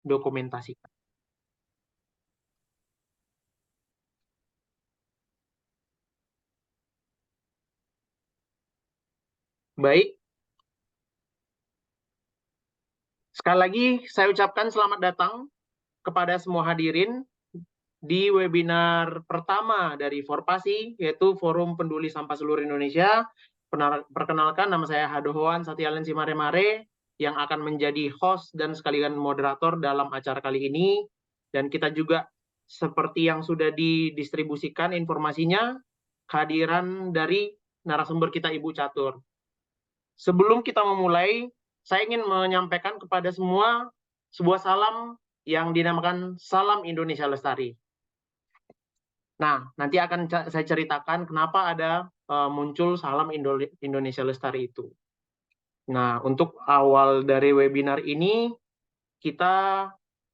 dokumentasikan. Baik, sekali lagi saya ucapkan selamat datang kepada semua hadirin di webinar pertama dari Forpasi, yaitu Forum Peduli Sampah Seluruh Indonesia. Perkenalkan, nama saya Hadohoan Satyalen Mare yang akan menjadi host dan sekalian moderator dalam acara kali ini. Dan kita juga seperti yang sudah didistribusikan informasinya, kehadiran dari narasumber kita Ibu Catur. Sebelum kita memulai, saya ingin menyampaikan kepada semua sebuah salam yang dinamakan Salam Indonesia Lestari. Nah, nanti akan saya ceritakan kenapa ada muncul Salam Indonesia Lestari itu. Nah, untuk awal dari webinar ini, kita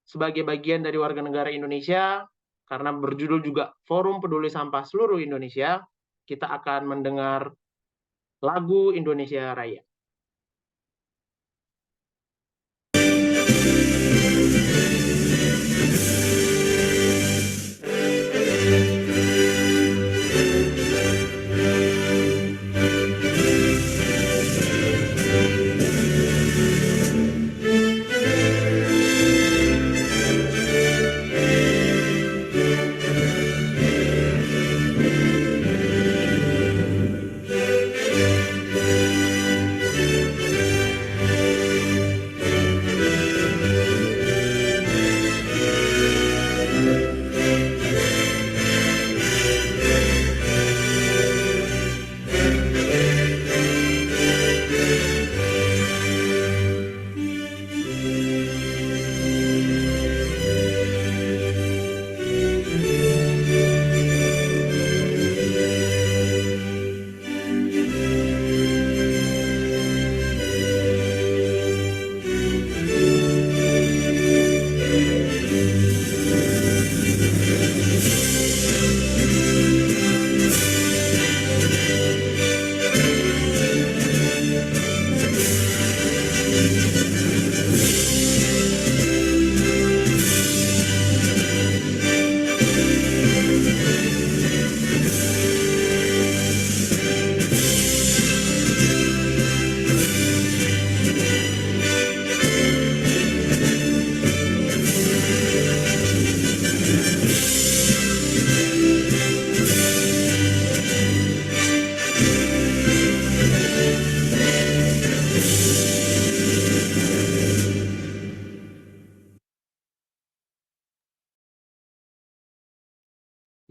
sebagai bagian dari warga negara Indonesia, karena berjudul juga Forum Peduli Sampah Seluruh Indonesia, kita akan mendengar lagu Indonesia Raya.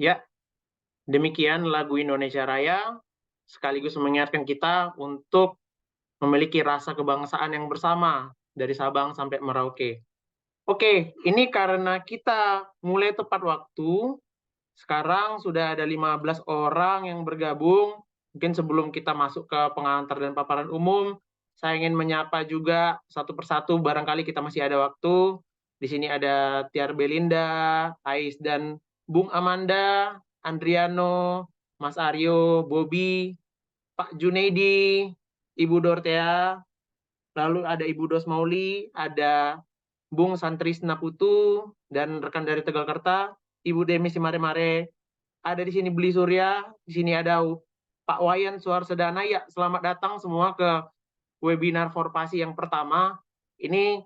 Ya, demikian lagu Indonesia Raya, sekaligus mengingatkan kita untuk memiliki rasa kebangsaan yang bersama dari Sabang sampai Merauke. Oke, ini karena kita mulai tepat waktu, sekarang sudah ada 15 orang yang bergabung. Mungkin sebelum kita masuk ke pengantar dan paparan umum, saya ingin menyapa juga satu persatu, barangkali kita masih ada waktu. Di sini ada Tiar Belinda, Ais dan Bung Amanda, Andriano, Mas Aryo, Bobby, Pak Junaidi, Ibu Dortea, lalu ada Ibu Dosmauli, ada Bung Santrisna Putu, dan rekan dari Tegalkerta, Ibu Demi Mare. Ada di sini Beli Surya, di sini ada Pak Wayan Suarsedana. Ya, selamat datang semua ke webinar Forpasi yang pertama. Ini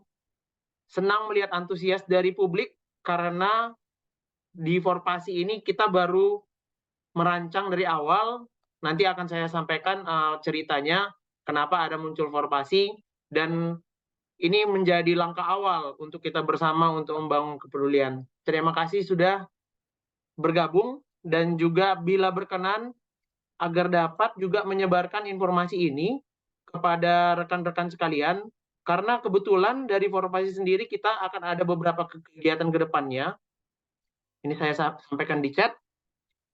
senang melihat antusias dari publik karena di Forpasi ini kita baru merancang dari awal. Nanti akan saya sampaikan ceritanya kenapa ada muncul Forpasi, dan ini menjadi langkah awal untuk kita bersama untuk membangun kepedulian. Terima kasih sudah bergabung, dan juga bila berkenan agar dapat juga menyebarkan informasi ini kepada rekan-rekan sekalian, karena kebetulan dari Forpasi sendiri kita akan ada beberapa kegiatan ke depannya. Ini saya sampaikan di chat.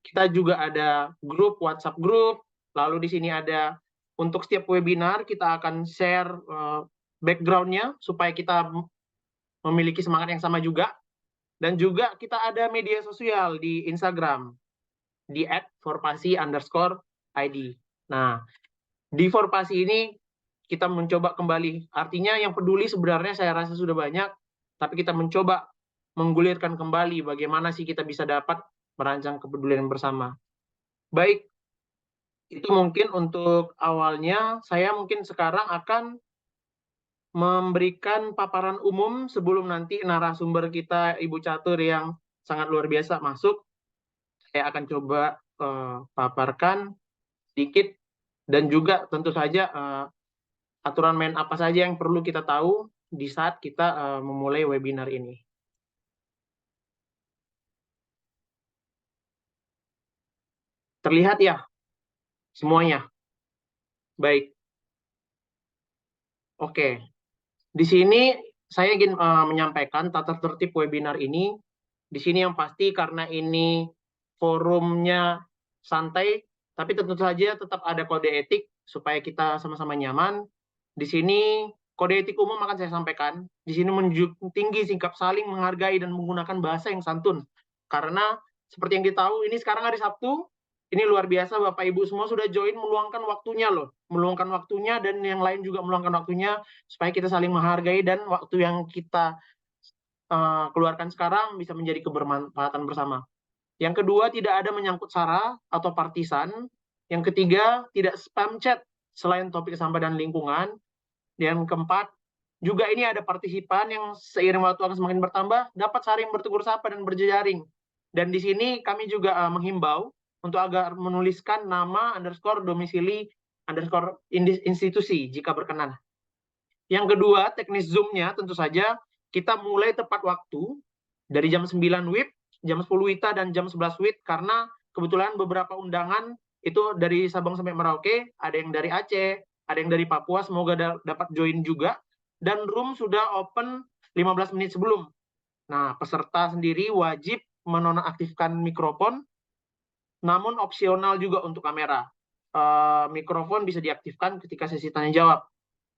Kita juga ada grup, WhatsApp grup, lalu di sini ada untuk setiap webinar kita akan share background-nya supaya kita memiliki semangat yang sama juga. Dan juga kita ada media sosial di Instagram, di @forpasi_id. Nah, di Forpasi ini kita mencoba kembali, artinya yang peduli sebenarnya saya rasa sudah banyak, tapi kita mencoba menggulirkan kembali bagaimana sih kita bisa dapat merancang kepedulian bersama. Baik, itu mungkin untuk awalnya. Saya mungkin sekarang akan memberikan paparan umum sebelum nanti narasumber kita Ibu Catur yang sangat luar biasa masuk. Saya akan coba paparkan sedikit, dan juga tentu saja aturan main apa saja yang perlu kita tahu di saat kita memulai webinar ini. Terlihat ya semuanya? Baik. Oke. Di sini saya ingin menyampaikan tata tertib webinar ini. Di sini yang pasti karena ini forumnya santai, tapi tentu saja tetap ada kode etik supaya kita sama-sama nyaman. Di sini kode etik umum akan saya sampaikan. Di sini menunjukkan tinggi sikap saling menghargai dan menggunakan bahasa yang santun. Karena seperti yang kita tahu, ini sekarang hari Sabtu, ini luar biasa Bapak Ibu semua sudah join meluangkan waktunya loh. Meluangkan waktunya dan yang lain juga meluangkan waktunya supaya kita saling menghargai dan waktu yang kita keluarkan sekarang bisa menjadi kebermanfaatan bersama. Yang kedua, tidak ada menyangkut sara atau partisan. Yang ketiga, tidak spam chat selain topik sampah dan lingkungan. Yang keempat, juga ini ada partisipan yang seiring waktu akan semakin bertambah, dapat saling bertegur sapa dan berjejaring. Dan di sini kami juga menghimbau untuk agar menuliskan nama underscore domisili underscore institusi jika berkenan. Yang kedua, teknis Zoom-nya tentu saja kita mulai tepat waktu dari jam 9 WIB, jam 10 WITA, dan jam 11 WIT, karena kebetulan beberapa undangan itu dari Sabang sampai Merauke, ada yang dari Aceh, ada yang dari Papua, semoga dapat join juga, dan room sudah open 15 menit sebelum. Nah, peserta sendiri wajib menonaktifkan mikrofon, namun opsional juga untuk kamera. Mikrofon bisa diaktifkan ketika sesi tanya jawab.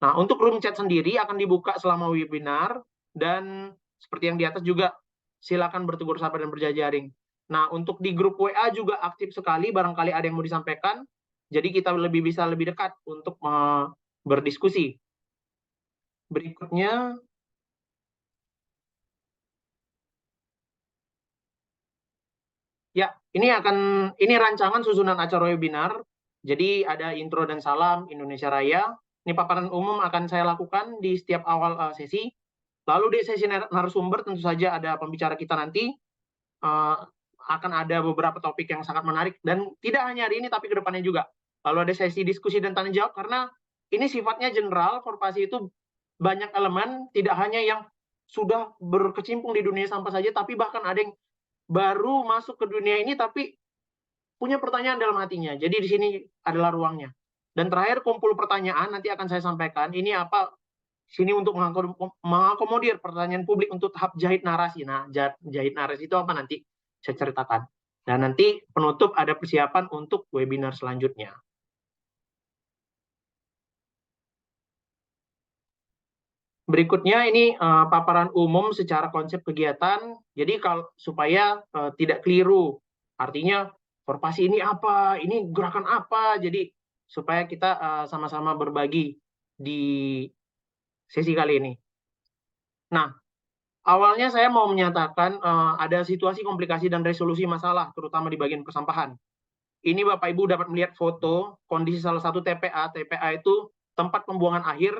Nah, untuk room chat sendiri akan dibuka selama webinar, dan seperti yang di atas juga silakan bertegur sapa dan berjejaring. Nah, untuk di grup WA juga aktif sekali, barangkali ada yang mau disampaikan, jadi kita bisa lebih dekat untuk berdiskusi. Berikutnya, ya, ini rancangan susunan acara webinar. Jadi ada intro dan salam Indonesia Raya. Ini paparan umum akan saya lakukan di setiap awal sesi. Lalu di sesi narasumber tentu saja ada pembicara kita nanti. Akan ada beberapa topik yang sangat menarik, dan tidak hanya hari ini tapi ke depannya juga. Lalu ada sesi diskusi dan tanya jawab, karena ini sifatnya general. Korporasi itu banyak elemen, tidak hanya yang sudah berkecimpung di dunia sampah saja, tapi bahkan ada yang baru masuk ke dunia ini tapi punya pertanyaan dalam hatinya. Jadi di sini adalah ruangnya. Dan terakhir, kumpul pertanyaan nanti akan saya sampaikan. Ini apa? Sini untuk mengakomodir pertanyaan publik untuk tahap jahit narasi. Nah, jahit narasi itu apa nanti saya ceritakan. Dan nanti penutup ada persiapan untuk webinar selanjutnya. Berikutnya ini paparan umum secara konsep kegiatan. Jadi kalau supaya tidak keliru, artinya korporasi ini apa, ini gerakan apa. Jadi supaya kita sama-sama berbagi di sesi kali ini. Nah, awalnya saya mau menyatakan ada situasi komplikasi dan resolusi masalah, terutama di bagian persampahan. Ini Bapak Ibu dapat melihat foto kondisi salah satu TPA. TPA itu tempat pembuangan akhir.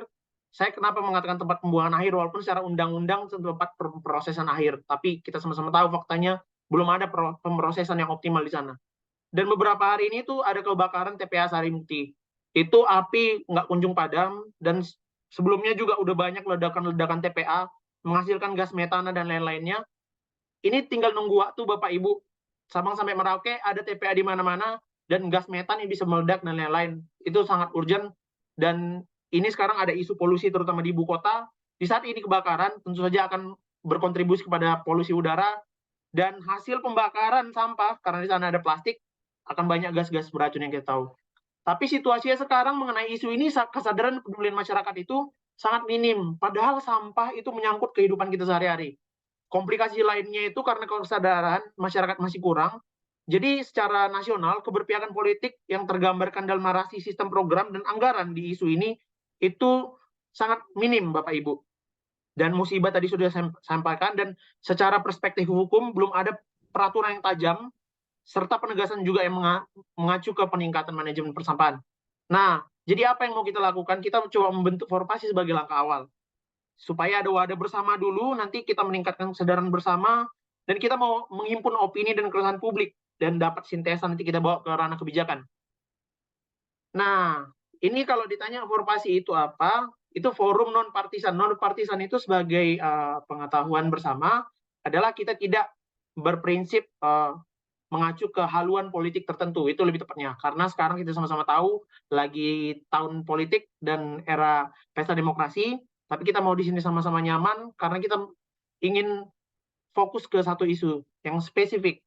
Saya kenapa mengatakan tempat pembuangan akhir, walaupun secara undang-undang tempat pemrosesan akhir, tapi kita sama-sama tahu faktanya belum ada pemrosesan yang optimal di sana. Dan beberapa hari ini tuh ada kebakaran TPA Sarimukti. Itu api nggak kunjung padam, dan sebelumnya juga udah banyak ledakan-ledakan TPA menghasilkan gas metana dan lain-lainnya. Ini tinggal nunggu waktu Bapak Ibu. Sabang sampai Merauke ada TPA di mana-mana, dan gas metan yang bisa meledak dan lain-lain. Itu sangat urgent, dan ini sekarang ada isu polusi terutama di ibu kota. Di saat ini kebakaran tentu saja akan berkontribusi kepada polusi udara, dan hasil pembakaran sampah karena di sana ada plastik akan banyak gas-gas beracun yang kita tahu. Tapi situasinya sekarang mengenai isu ini, kesadaran kepedulian masyarakat itu sangat minim. Padahal sampah itu menyangkut kehidupan kita sehari-hari. Komplikasi lainnya itu karena kesadaran masyarakat masih kurang. Jadi secara nasional, keberpihakan politik yang tergambarkan dalam narasi sistem program dan anggaran di isu ini itu sangat minim, Bapak Ibu. Dan musibah tadi sudah saya sampaikan, dan secara perspektif hukum belum ada peraturan yang tajam, serta penegasan juga yang mengacu ke peningkatan manajemen persampahan. Nah, jadi apa yang mau kita lakukan? Kita coba membentuk Forpasi sebagai langkah awal. Supaya ada wadah bersama dulu, nanti kita meningkatkan kesadaran bersama, dan kita mau menghimpun opini dan keresahan publik, dan dapat sintesa nanti kita bawa ke ranah kebijakan. Nah, ini kalau ditanya Forpasi itu apa, itu forum non-partisan. Non-partisan itu sebagai pengetahuan bersama adalah kita tidak berprinsip mengacu ke haluan politik tertentu, itu lebih tepatnya. Karena sekarang kita sama-sama tahu lagi tahun politik dan era pesta demokrasi, tapi kita mau di sini sama-sama nyaman karena kita ingin fokus ke satu isu yang spesifik.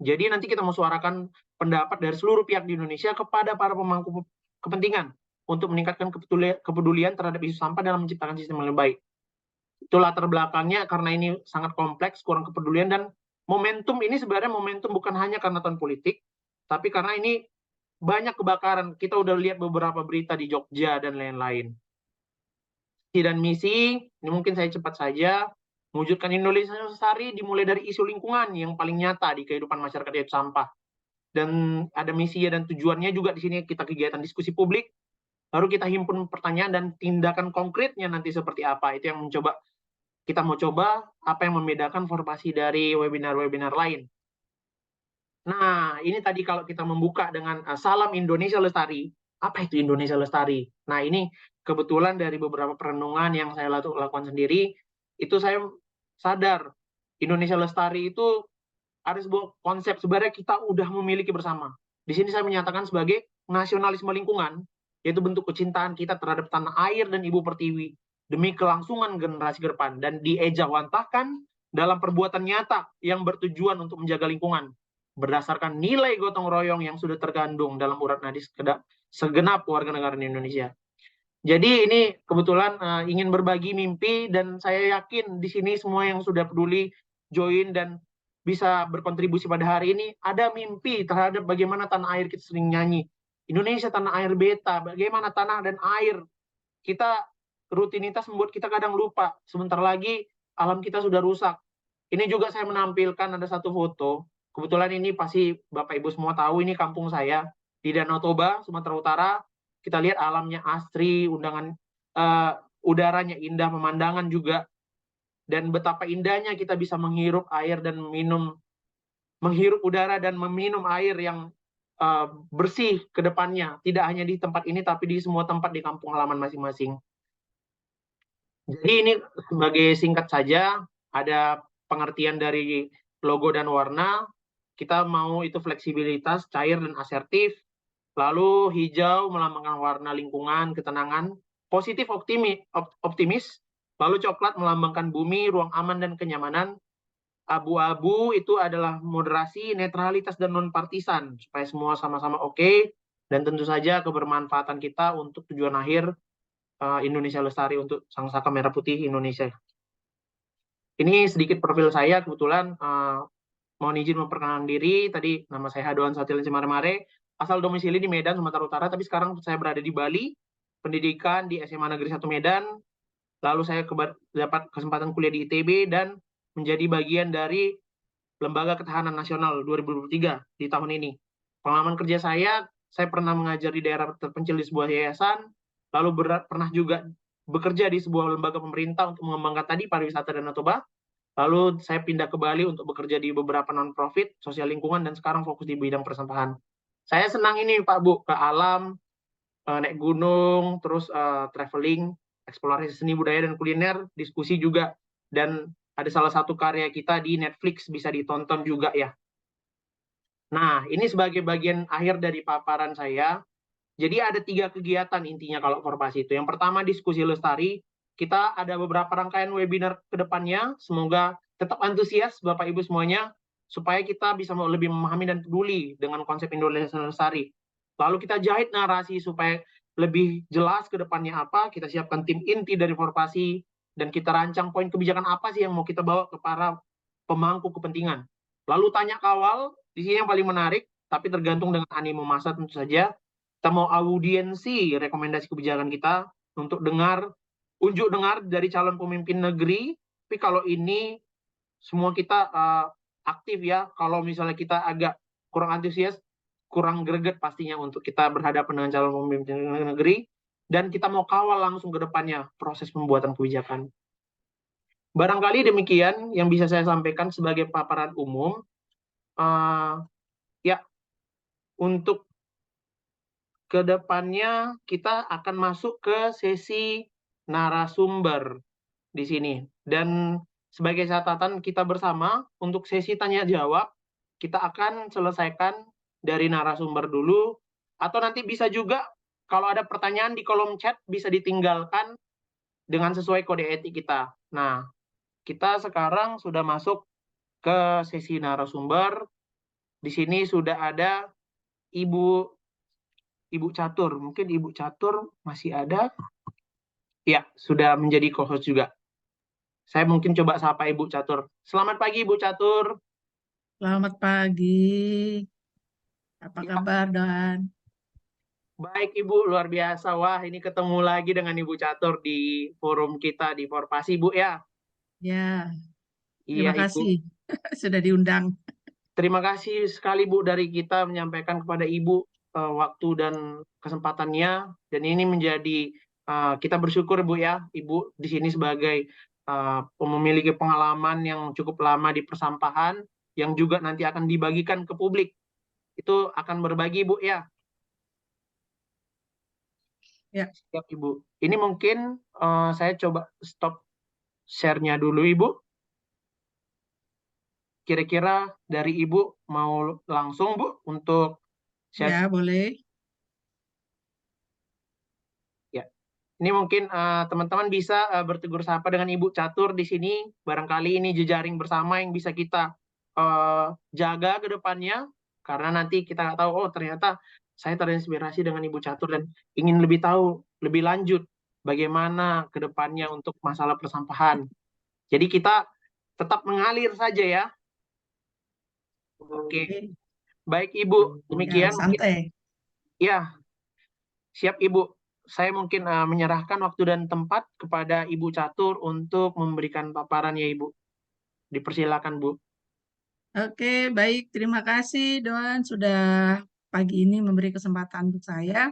Jadi nanti kita mau suarakan pendapat dari seluruh pihak di Indonesia kepada para pemangku kepentingan untuk meningkatkan kepedulian terhadap isu sampah dalam menciptakan sistem yang lebih baik. Itu latar belakangnya, karena ini sangat kompleks, kurang kepedulian, dan momentum ini sebenarnya momentum bukan hanya karena tahun politik, tapi karena ini banyak kebakaran. Kita udah lihat beberapa berita di Jogja dan lain-lain. Dan misi, ini mungkin saya cepat saja, mewujudkan Indonesia Lestari dimulai dari isu lingkungan yang paling nyata di kehidupan masyarakat, yaitu sampah. Dan ada misi dan tujuannya juga di sini, kita kegiatan diskusi publik, baru kita himpun pertanyaan dan tindakan konkretnya nanti seperti apa. Itu yang kita mau coba apa yang membedakan Forpasi dari webinar-webinar lain. Nah, ini tadi kalau kita membuka dengan Salam Indonesia Lestari. Apa itu Indonesia Lestari? Nah, ini kebetulan dari beberapa perenungan yang saya lakukan sendiri, itu saya sadar Indonesia Lestari itu ada sebuah konsep sebenarnya kita udah memiliki bersama. Di sini saya menyatakan sebagai nasionalisme lingkungan, yaitu bentuk kecintaan kita terhadap tanah air dan ibu pertiwi demi kelangsungan generasi ke depan, dan diejawantahkan dalam perbuatan nyata yang bertujuan untuk menjaga lingkungan berdasarkan nilai gotong royong yang sudah terkandung dalam urat nadi segenap warga negara di Indonesia. Jadi ini kebetulan ingin berbagi mimpi, dan saya yakin di sini semua yang sudah peduli join dan bisa berkontribusi pada hari ini ada mimpi terhadap bagaimana tanah air. Kita sering nyanyi Indonesia tanah air beta, bagaimana tanah dan air kita, rutinitas membuat kita kadang lupa sebentar lagi alam kita sudah rusak. Ini juga saya menampilkan ada satu foto, kebetulan ini pasti Bapak Ibu semua tahu, ini kampung saya di Danau Toba, Sumatera Utara. Kita lihat alamnya asri, udaranya indah, pemandangan juga, dan betapa indahnya kita bisa menghirup air dan menghirup udara dan meminum air yang bersih ke depannya, tidak hanya di tempat ini tapi di semua tempat di kampung halaman masing-masing. Jadi ini sebagai singkat saja, ada pengertian dari logo dan warna. Kita mau itu fleksibilitas, cair dan asertif. Lalu hijau melambangkan warna lingkungan, ketenangan, positif optimis. Lalu coklat melambangkan bumi, ruang aman dan kenyamanan. Abu-abu itu adalah moderasi, netralitas dan non-partisan, supaya semua sama-sama oke. Dan tentu saja kebermanfaatan kita untuk tujuan akhir Indonesia Lestari, untuk Sang Saka Merah Putih Indonesia. Ini sedikit profil saya, kebetulan mohon izin memperkenalkan diri. Tadi nama saya Hadoan Satilan Cimaremare, asal domisili di Medan, Sumatera Utara, tapi sekarang saya berada di Bali, pendidikan di SMA Negeri 1 Medan, lalu saya dapat kesempatan kuliah di ITB dan menjadi bagian dari Lembaga Ketahanan Nasional 2023 di tahun ini. Pengalaman kerja saya pernah mengajar di daerah terpencil di sebuah yayasan, lalu pernah juga bekerja di sebuah lembaga pemerintah untuk mengembangkan tadi pariwisata dan Danau Toba. Lalu saya pindah ke Bali untuk bekerja di beberapa non-profit, sosial lingkungan, dan sekarang fokus di bidang persampahan. Saya senang ini Pak Bu, ke alam, naik gunung, terus traveling, eksplorasi seni budaya dan kuliner, diskusi juga, dan ada salah satu karya kita di Netflix, bisa ditonton juga ya. Nah, ini sebagai bagian akhir dari paparan saya. Jadi ada 3 kegiatan intinya kalau Forpasi itu. Yang pertama, diskusi lestari. Kita ada beberapa rangkaian webinar ke depannya. Semoga tetap antusias Bapak Ibu semuanya, supaya kita bisa lebih memahami dan peduli dengan konsep Indonesia Lestari. Lalu kita jahit narasi supaya lebih jelas ke depannya apa. Kita siapkan tim inti dari Forpasi, dan kita rancang poin kebijakan apa sih yang mau kita bawa ke para pemangku kepentingan. Lalu tanya kawal, di sini yang paling menarik, tapi tergantung dengan animo massa tentu saja. Kita mau audiensi rekomendasi kebijakan kita untuk dengar unjuk dengar dari calon pemimpin negeri, tapi kalau ini semua kita aktif ya. Kalau misalnya kita agak kurang antusias, kurang greget pastinya untuk kita berhadapan dengan calon pemimpin negeri, dan kita mau kawal langsung ke depannya proses pembuatan kebijakan. Barangkali demikian yang bisa saya sampaikan sebagai paparan umum. Ya, untuk kedepannya kita akan masuk ke sesi narasumber di sini. Dan sebagai catatan kita bersama, untuk sesi tanya jawab, kita akan selesaikan dari narasumber dulu, atau nanti bisa juga kalau ada pertanyaan di kolom chat bisa ditinggalkan dengan sesuai kode etik kita. Nah, kita sekarang sudah masuk ke sesi narasumber. Di sini sudah ada Ibu Catur. Mungkin Ibu Catur masih ada. Ya, sudah menjadi co-host juga. Saya mungkin coba sapa Ibu Catur. Selamat pagi, Ibu Catur. Selamat pagi. Apa Ya, kabar, Don? baik, Ibu. Luar biasa. Wah, ini ketemu lagi dengan Ibu Catur di forum kita di Forpasi, Bu, ya. Ya, Iya, terima Ibu. kasih sudah diundang. Terima kasih sekali, Bu, dari kita menyampaikan kepada Ibu waktu dan kesempatannya. Dan ini menjadi, kita bersyukur, Bu, ya. Ibu di sini sebagai memiliki pengalaman yang cukup lama di persampahan, yang juga nanti akan dibagikan ke publik. Itu akan berbagi, Bu, ya. Ya, Siap, Ibu. Ini mungkin saya coba stop share-nya dulu, Ibu. Kira-kira dari Ibu mau langsung, Bu, untuk share. ya boleh. Ya, ini mungkin teman-teman bisa bertegur sapa dengan Ibu Catur di sini. Barangkali ini jejaring bersama yang bisa kita jaga ke depannya. Karena nanti kita nggak tahu, oh ternyata saya terinspirasi dengan Ibu Catur dan ingin lebih tahu, lebih lanjut bagaimana ke depannya untuk masalah persampahan. Jadi kita tetap mengalir saja ya. Oke, Oke. baik Ibu. Ya, Demikian mungkin santai. ya, siap Ibu. Saya mungkin menyerahkan waktu dan tempat kepada Ibu Catur untuk memberikan paparan ya Ibu. Dipersilakan Bu. Oke, baik. Terima kasih, Don, sudah pagi ini memberi kesempatan untuk saya.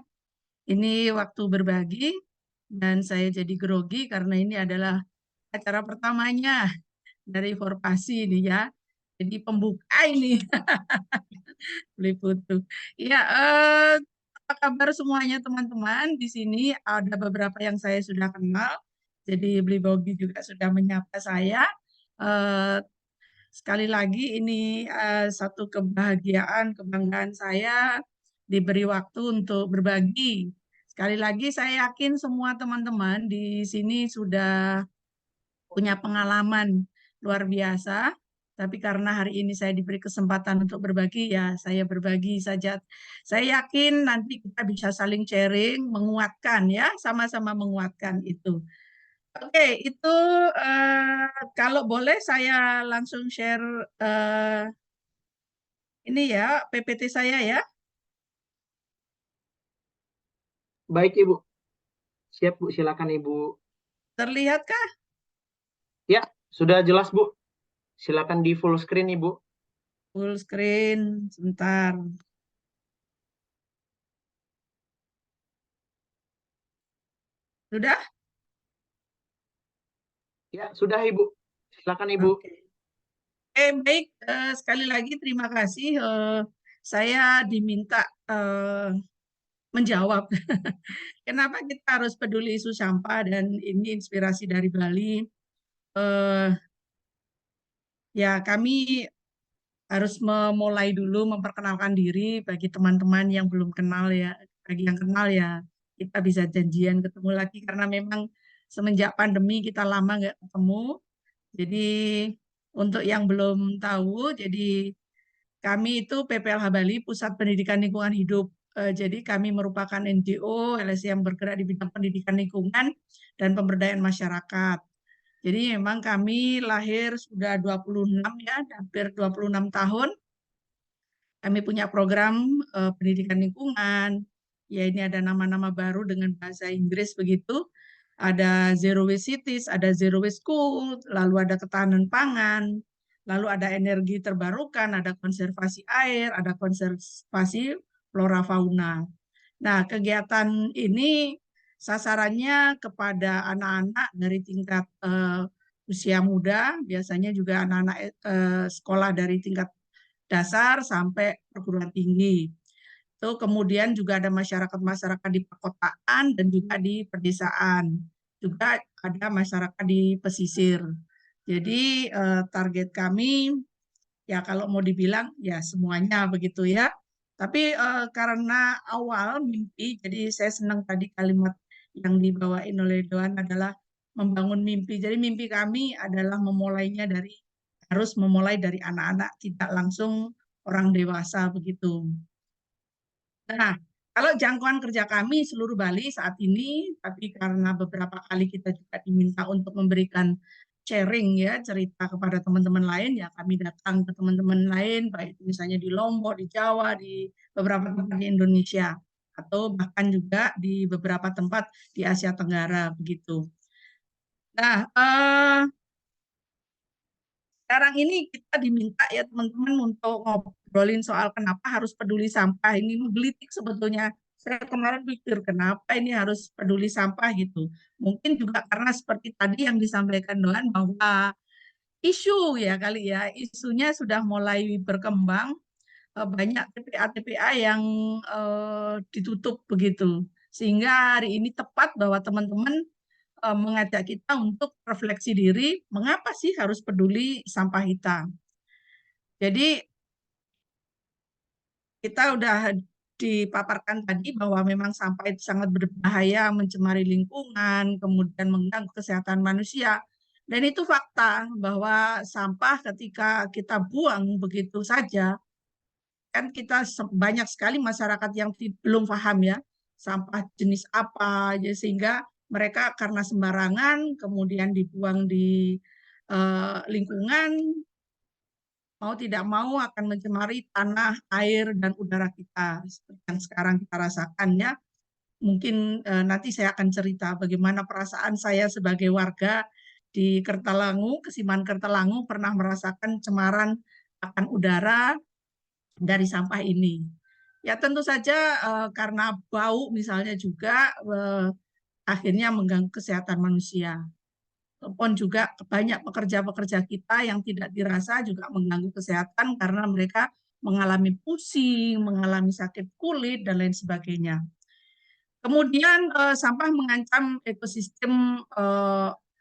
Ini waktu berbagi, dan saya jadi grogi karena ini adalah acara pertamanya dari Forpasi ini ya. Jadi pembuka ini. Liputu. Ya, apa kabar semuanya teman-teman? Di sini ada beberapa yang saya sudah kenal. Jadi Beli Bogi juga sudah menyapa saya. Eh, Sekali lagi ini satu kebahagiaan, kebanggaan saya diberi waktu untuk berbagi. Sekali lagi saya yakin semua teman-teman di sini sudah punya pengalaman luar biasa. Tapi karena hari ini saya diberi kesempatan untuk berbagi, ya saya berbagi saja. Saya yakin nanti kita bisa saling sharing, menguatkan ya, sama-sama menguatkan itu. Oke, itu kalau boleh saya langsung share ini ya, PPT saya ya. Baik Ibu. Siap Bu, silakan Ibu. Terlihatkah? Ya, sudah jelas Bu. Silakan di full screen Ibu. Full screen, sebentar. Sudah? Ya, sudah Ibu. Silakan Ibu. Oke. Baik, sekali lagi terima kasih. Saya diminta menjawab kenapa kita harus peduli isu sampah, dan ini inspirasi dari Bali. Eh, ya, kami harus memulai dulu memperkenalkan diri bagi teman-teman yang belum kenal ya. Bagi yang kenal ya, kita bisa janjian ketemu lagi karena memang semenjak pandemi kita lama nggak ketemu. Jadi untuk yang belum tahu, jadi kami itu PPLH Bali, Pusat Pendidikan Lingkungan Hidup. Jadi kami merupakan NGO LSI yang bergerak di bidang pendidikan lingkungan dan pemberdayaan masyarakat. Jadi memang kami lahir sudah 26 ya, hampir 26 tahun. Kami punya program pendidikan lingkungan. Ya, ini ada nama-nama baru dengan bahasa Inggris begitu. ada zero waste cities, ada zero waste school, lalu ada ketahanan pangan, lalu ada energi terbarukan, ada konservasi air, ada konservasi flora fauna. Nah, kegiatan ini sasarannya kepada anak-anak dari tingkat usia muda, biasanya juga anak-anak sekolah dari tingkat dasar sampai perguruan tinggi. Itu kemudian juga ada masyarakat-masyarakat di perkotaan dan juga di pedesaan. Juga ada masyarakat di pesisir. Jadi target kami ya kalau mau dibilang ya semuanya begitu ya. Tapi karena awal mimpi, jadi saya senang tadi kalimat yang dibawain oleh Doan adalah membangun mimpi. Jadi mimpi kami adalah harus memulai dari anak-anak, tidak langsung orang dewasa begitu. Nah, kalau jangkauan kerja kami seluruh Bali saat ini, tapi karena beberapa kali kita juga diminta untuk memberikan sharing ya, cerita kepada teman-teman lain, ya kami datang ke teman-teman lain, baik misalnya di Lombok, di Jawa, di beberapa tempat di Indonesia, atau bahkan juga di beberapa tempat di Asia Tenggara, begitu. Nah, sekarang ini kita diminta ya teman-teman untuk ngobrolin soal kenapa harus peduli sampah. Ini menggelitik sebetulnya. Saya kemarin pikir kenapa ini harus peduli sampah gitu. Mungkin juga karena seperti tadi yang disampaikan Doan bahwa isu ya kali ya, isunya sudah mulai berkembang, banyak TPA-TPA yang ditutup begitu. Sehingga hari ini tepat bahwa teman-teman mengajak kita untuk refleksi diri, mengapa sih harus peduli sampah hitam? Jadi kita udah dipaparkan tadi bahwa memang sampah itu sangat berbahaya, mencemari lingkungan, kemudian mengganggu kesehatan manusia. Dan itu fakta bahwa sampah ketika kita buang begitu saja, kan kita banyak sekali masyarakat yang belum paham ya, sampah jenis apa, sehingga mereka karena sembarangan, kemudian dibuang di lingkungan, mau tidak mau akan mencemari tanah, air, dan udara kita seperti yang sekarang kita rasakan ya. Mungkin nanti saya akan cerita bagaimana perasaan saya sebagai warga di Kertalangu, Kesiman Kertalangu pernah merasakan cemaran akan udara dari sampah ini. Ya tentu saja karena bau misalnya juga akhirnya mengganggu kesehatan manusia. Ataupun juga banyak pekerja-pekerja kita yang tidak dirasa juga mengganggu kesehatan karena mereka mengalami pusing, mengalami sakit kulit, dan lain sebagainya. Kemudian sampah mengancam ekosistem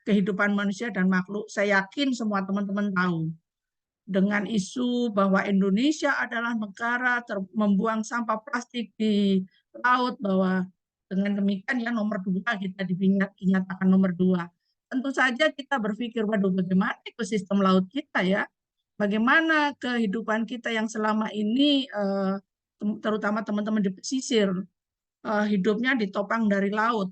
kehidupan manusia dan makhluk. Saya yakin semua teman-teman tahu dengan isu bahwa Indonesia adalah negara membuang sampah plastik di laut, bahwa dengan demikian ya nomor 2 kita dinyatakan nomor 2. Tentu saja kita berpikir, waduh bagaimana ekosistem laut kita ya, bagaimana kehidupan kita yang selama ini terutama teman-teman di pesisir hidupnya ditopang dari laut.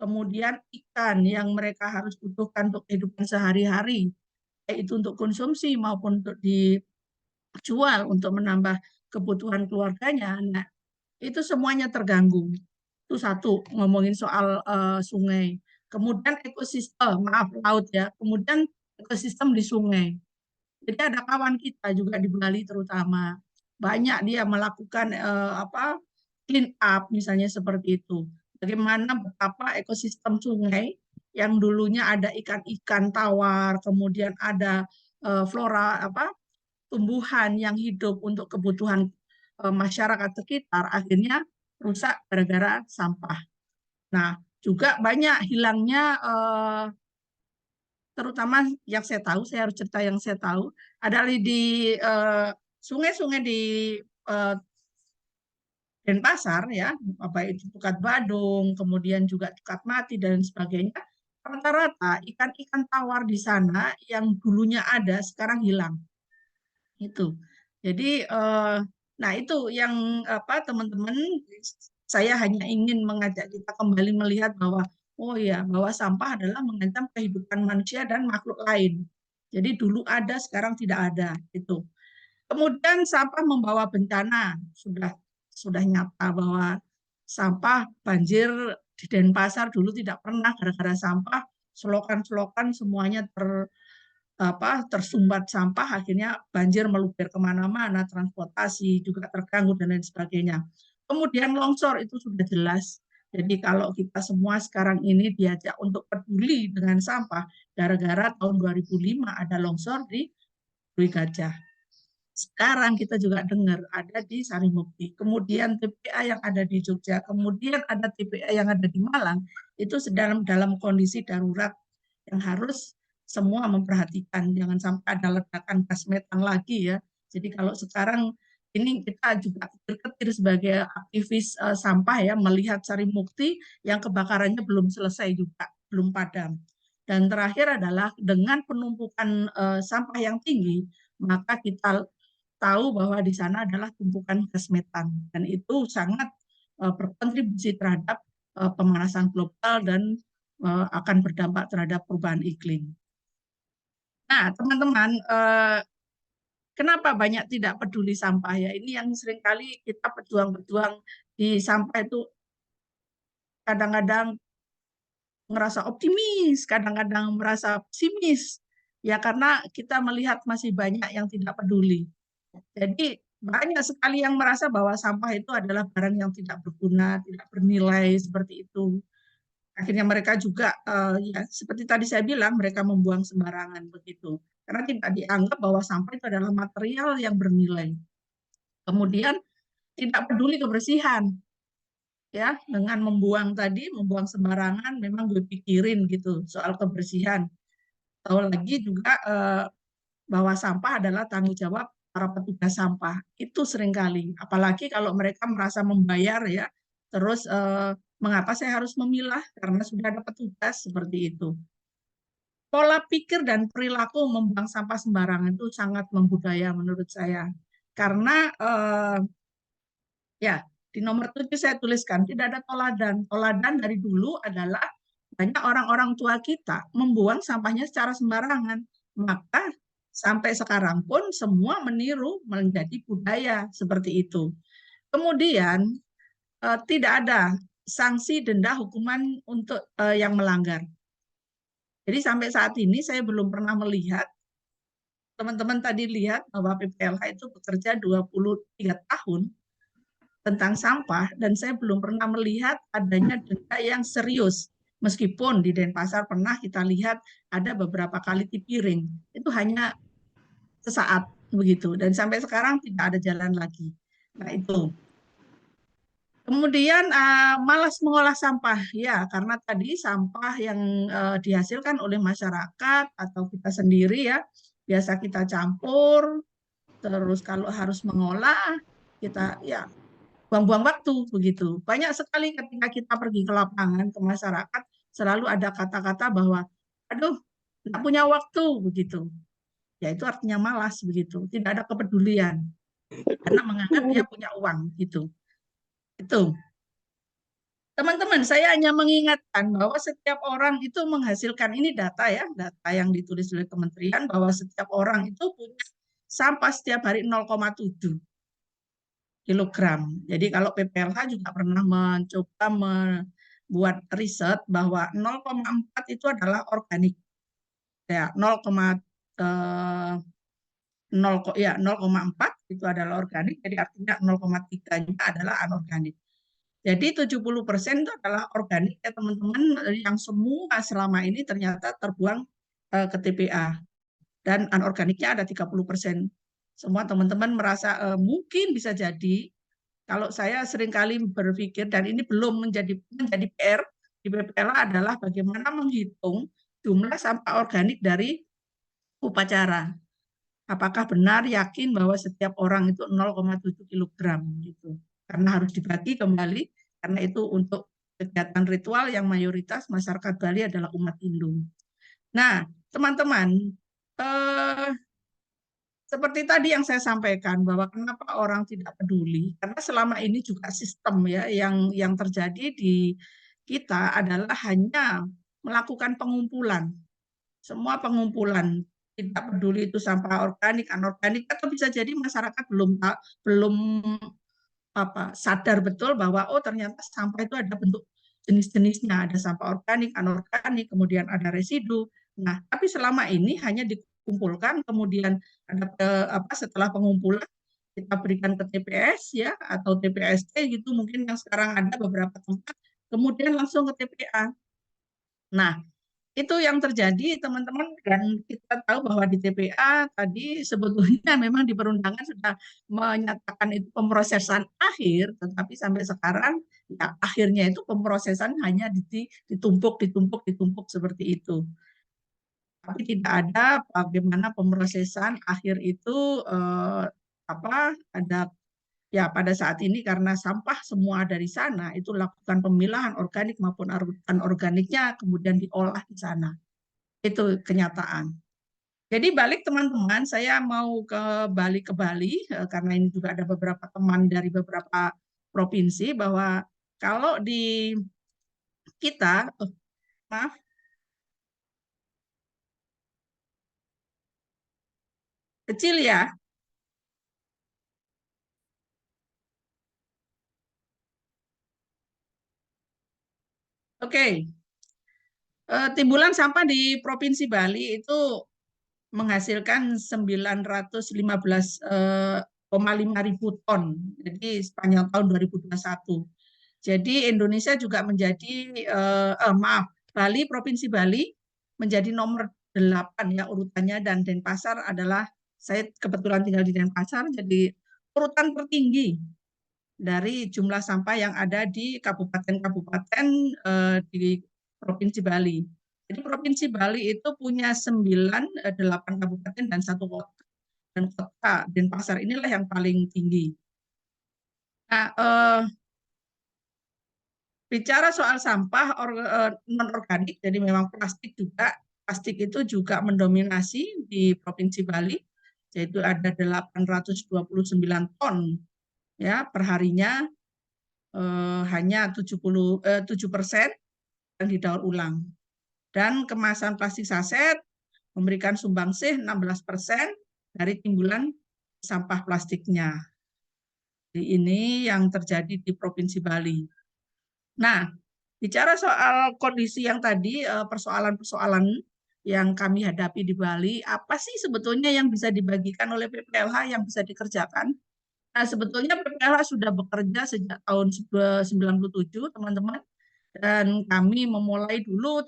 Kemudian ikan yang mereka harus butuhkan untuk kehidupan sehari-hari, baik itu untuk konsumsi maupun untuk dijual untuk menambah kebutuhan keluarganya. Nah, itu semuanya terganggu. Itu satu, ngomongin soal sungai. Kemudian ekosistem, maaf laut ya. Kemudian ekosistem di sungai. Jadi ada kawan kita juga di Bali terutama, banyak dia melakukan clean up misalnya seperti itu. Bagaimana betapa ekosistem sungai yang dulunya ada ikan-ikan tawar, kemudian ada flora tumbuhan yang hidup untuk kebutuhan masyarakat sekitar, akhirnya rusak gara-gara sampah. Nah, juga banyak hilangnya terutama yang saya tahu, saya harus cerita yang saya tahu, adalah di sungai-sungai di uh, Denpasar ya, apa itu Tukat Badung, kemudian juga Tukat Mati dan sebagainya. Rata-rata ikan-ikan tawar di sana yang dulunya ada sekarang hilang. Itu. Jadi nah itu yang apa teman-teman, saya hanya ingin mengajak kita kembali melihat bahwa oh ya, bahwa sampah adalah mengancam kehidupan manusia dan makhluk lain. Jadi dulu ada, sekarang tidak ada itu. Kemudian sampah membawa bencana, sudah nyata bahwa sampah banjir di Denpasar dulu tidak pernah gara-gara sampah, selokan-selokan semuanya tersumbat sampah, akhirnya banjir meluber kemana-mana, transportasi juga terganggu dan lain sebagainya. Kemudian longsor itu sudah jelas. Jadi kalau kita semua sekarang ini diajak untuk peduli dengan sampah, gara-gara tahun 2005 ada longsor di Dwi Gajah. Sekarang kita juga dengar ada di Sarimukti, kemudian TPA yang ada di Jogja, kemudian ada TPA yang ada di Malang, itu sedang dalam kondisi darurat yang harus semua memperhatikan, jangan sampai ada ledakan gas metan lagi ya. Jadi kalau sekarang ini kita juga ketir-ketir sebagai aktivis sampah ya, melihat Sarimukti yang kebakarannya belum selesai juga, belum padam. Dan terakhir adalah dengan penumpukan sampah yang tinggi, maka kita tahu bahwa di sana adalah tumpukan gas metan dan itu sangat berkontribusi terhadap pemanasan global dan akan berdampak terhadap perubahan iklim. Nah, teman-teman, kenapa banyak tidak peduli sampah ya? Ini yang seringkali kita berjuang-berjuang di sampah itu kadang-kadang merasa optimis, kadang-kadang merasa pesimis. Ya karena kita melihat masih banyak yang tidak peduli. Jadi banyak sekali yang merasa bahwa sampah itu adalah barang yang tidak berguna, tidak bernilai seperti itu. Akhirnya mereka juga ya seperti tadi saya bilang mereka membuang sembarangan begitu. Karena tidak dianggap bahwa sampah itu adalah material yang bernilai. Kemudian tidak peduli kebersihan ya, dengan membuang sembarangan memang gue pikirin gitu soal kebersihan. Tahu lagi juga bahwa sampah adalah tanggung jawab para petugas sampah. Itu seringkali, apalagi kalau mereka merasa membayar ya, terus mengapa saya harus memilah karena sudah ada petugas seperti itu. Pola pikir dan perilaku membuang sampah sembarangan itu sangat membudaya menurut saya. Karena ya di nomor 7 saya tuliskan tidak ada toladan. Toladan dari dulu adalah banyak orang-orang tua kita membuang sampahnya secara sembarangan. Maka sampai sekarang pun semua meniru menjadi budaya seperti itu. Kemudian tidak ada sanksi denda hukuman untuk yang melanggar. Jadi sampai saat ini saya belum pernah melihat, teman-teman tadi lihat bahwa PPLH itu bekerja 23 tahun tentang sampah dan saya belum pernah melihat adanya denda yang serius. Meskipun di Denpasar pernah kita lihat ada beberapa kali tipiring, itu hanya sesaat begitu dan sampai sekarang tidak ada jalan lagi. Nah itu. Kemudian malas mengolah sampah ya karena tadi sampah yang dihasilkan oleh masyarakat atau kita sendiri ya biasa kita campur terus kalau harus mengolah kita ya buang-buang waktu begitu. Banyak sekali ketika kita pergi ke lapangan ke masyarakat selalu ada kata-kata bahwa aduh nggak punya waktu begitu. Ya itu artinya malas begitu. Tidak ada kepedulian karena menganggap dia punya uang gitu. Itu. Teman-teman, saya hanya mengingatkan bahwa setiap orang itu menghasilkan ini data ya, data yang ditulis oleh kementerian bahwa setiap orang itu punya sampah setiap hari 0,7 kilogram. Jadi kalau PPLH juga pernah mencoba membuat riset bahwa 0,4 itu adalah organik. Ya, 0,4 itu adalah organik, jadi artinya 0,3-nya adalah anorganik. Jadi 70% itu adalah organik ya teman-teman yang semua selama ini ternyata terbuang ke TPA dan anorganiknya ada 30%. Semua teman-teman merasa mungkin bisa jadi kalau saya seringkali berpikir dan ini belum menjadi PR di BPLA adalah bagaimana menghitung jumlah sampah organik dari upacara. Apakah benar yakin bahwa setiap orang itu 0,7 kilogram gitu. Karena harus dibagi kembali karena itu untuk kegiatan ritual yang mayoritas masyarakat Bali adalah umat Hindu. Nah, teman-teman, seperti tadi yang saya sampaikan bahwa kenapa orang tidak peduli karena selama ini juga sistem ya yang terjadi di kita adalah hanya melakukan pengumpulan. Semua pengumpulan tidak peduli itu sampah organik, anorganik atau bisa jadi masyarakat belum sadar betul bahwa oh ternyata sampah itu ada bentuk jenis-jenisnya, ada sampah organik, anorganik, kemudian ada residu. Nah, tapi selama ini hanya dikumpulkan, kemudian ada setelah pengumpulan kita berikan ke TPS ya atau TPST gitu, mungkin yang sekarang ada beberapa tempat, kemudian langsung ke TPA. Nah, itu yang terjadi teman-teman, dan kita tahu bahwa di TPA tadi sebetulnya memang di perundangan sudah menyatakan itu pemrosesan akhir, tetapi sampai sekarang ya akhirnya itu pemrosesan hanya ditumpuk seperti itu. Tapi tidak ada bagaimana pemrosesan akhir itu ada ya pada saat ini karena sampah semua dari sana, itu lakukan pemilahan organik maupun anorganiknya kemudian diolah di sana. Itu kenyataan. Jadi balik teman-teman, saya mau ke Bali karena ini juga ada beberapa teman dari beberapa provinsi, bahwa kalau di kita, maaf, kecil ya. Oke. Timbulan sampah di Provinsi Bali itu menghasilkan 915,5 ribu ton. Jadi sepanjang tahun 2021. Jadi Indonesia juga menjadi Bali, Provinsi Bali menjadi nomor 8 ya urutannya, dan Denpasar adalah, saya kebetulan tinggal di Denpasar, jadi urutan tertinggi dari jumlah sampah yang ada di kabupaten-kabupaten di Provinsi Bali. Jadi Provinsi Bali itu punya 8 kabupaten dan 1 kota. Dan kota Denpasar inilah yang paling tinggi. Nah, bicara soal sampah non-organik, jadi memang plastik juga. Plastik itu juga mendominasi di Provinsi Bali, yaitu ada 829 ton ya perharinya, hanya 7% yang didaur ulang. Dan kemasan plastik saset memberikan sumbangsih 16% dari timbulan sampah plastiknya. Ini yang terjadi di Provinsi Bali. Nah, bicara soal kondisi yang tadi, persoalan-persoalan yang kami hadapi di Bali, apa sih sebetulnya yang bisa dibagikan oleh PPLH yang bisa dikerjakan? Nah, sebetulnya PPLH sudah bekerja sejak tahun 1997, teman-teman. Dan kami memulai dulu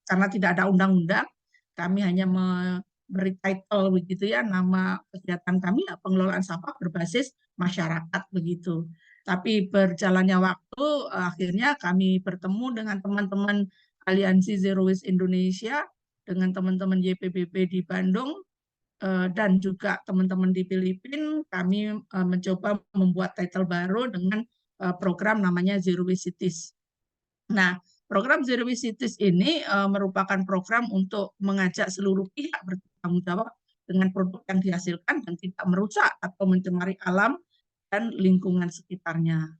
karena tidak ada undang-undang, kami hanya memberi title begitu ya, nama kegiatan kami ya pengelolaan sampah berbasis masyarakat begitu. Tapi berjalannya waktu, akhirnya kami bertemu dengan teman-teman Aliansi Zero Waste Indonesia, dengan teman-teman YPBB di Bandung, dan juga teman-teman di Filipina. Kami mencoba membuat title baru dengan program namanya Zero Waste Cities. Nah, program Zero Waste Cities ini merupakan program untuk mengajak seluruh pihak bertanggung jawab dengan produk yang dihasilkan dan tidak merusak atau mencemari alam dan lingkungan sekitarnya.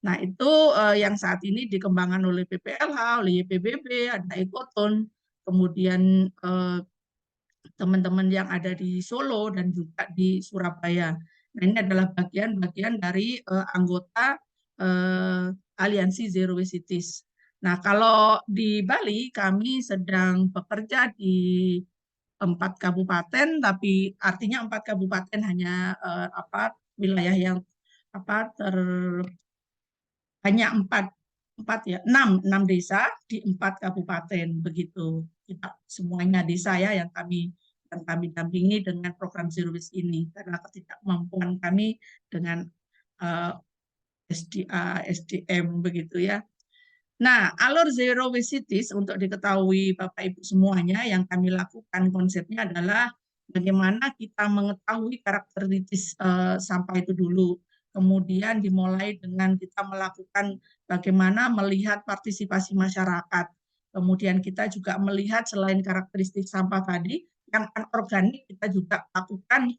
Nah, itu yang saat ini dikembangkan oleh PPLH, oleh YPBB, ada Ekoton, kemudian teman-teman yang ada di Solo dan juga di Surabaya. Nah, ini adalah bagian-bagian dari anggota Aliansi Zero Waste Cities. Nah, kalau di Bali kami sedang bekerja di 4 kabupaten, tapi artinya 4 kabupaten hanya wilayah yang hanya 4 ya, 6 desa di 4 kabupaten begitu. Kita semuanya desa ya yang kami dampingi dengan program Zero Waste ini, karena ketidakmampuan kami dengan SDM begitu ya. Nah, alur Zero Waste Cities untuk diketahui Bapak Ibu semuanya, yang kami lakukan konsepnya adalah bagaimana kita mengetahui karakteristik sampah itu dulu. Kemudian dimulai dengan kita melakukan bagaimana melihat partisipasi masyarakat. Kemudian kita juga melihat selain karakteristik sampah tadi, yang anorganik kita juga lakukan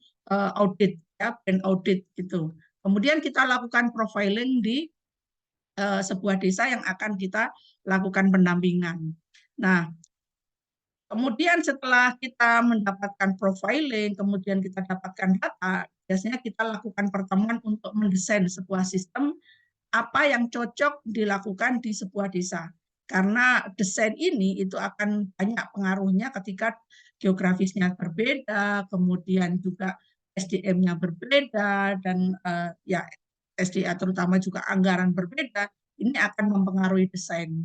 audit, ya, brand audit gitu. Kemudian kita lakukan profiling di sebuah desa yang akan kita lakukan pendampingan. Nah, kemudian setelah kita mendapatkan profiling, kemudian kita dapatkan data, biasanya kita lakukan pertemuan untuk mendesain sebuah sistem apa yang cocok dilakukan di sebuah desa. Karena desain ini itu akan banyak pengaruhnya ketika geografisnya berbeda, kemudian juga SDM-nya berbeda, dan ya SDA terutama juga anggaran berbeda, ini akan mempengaruhi desain.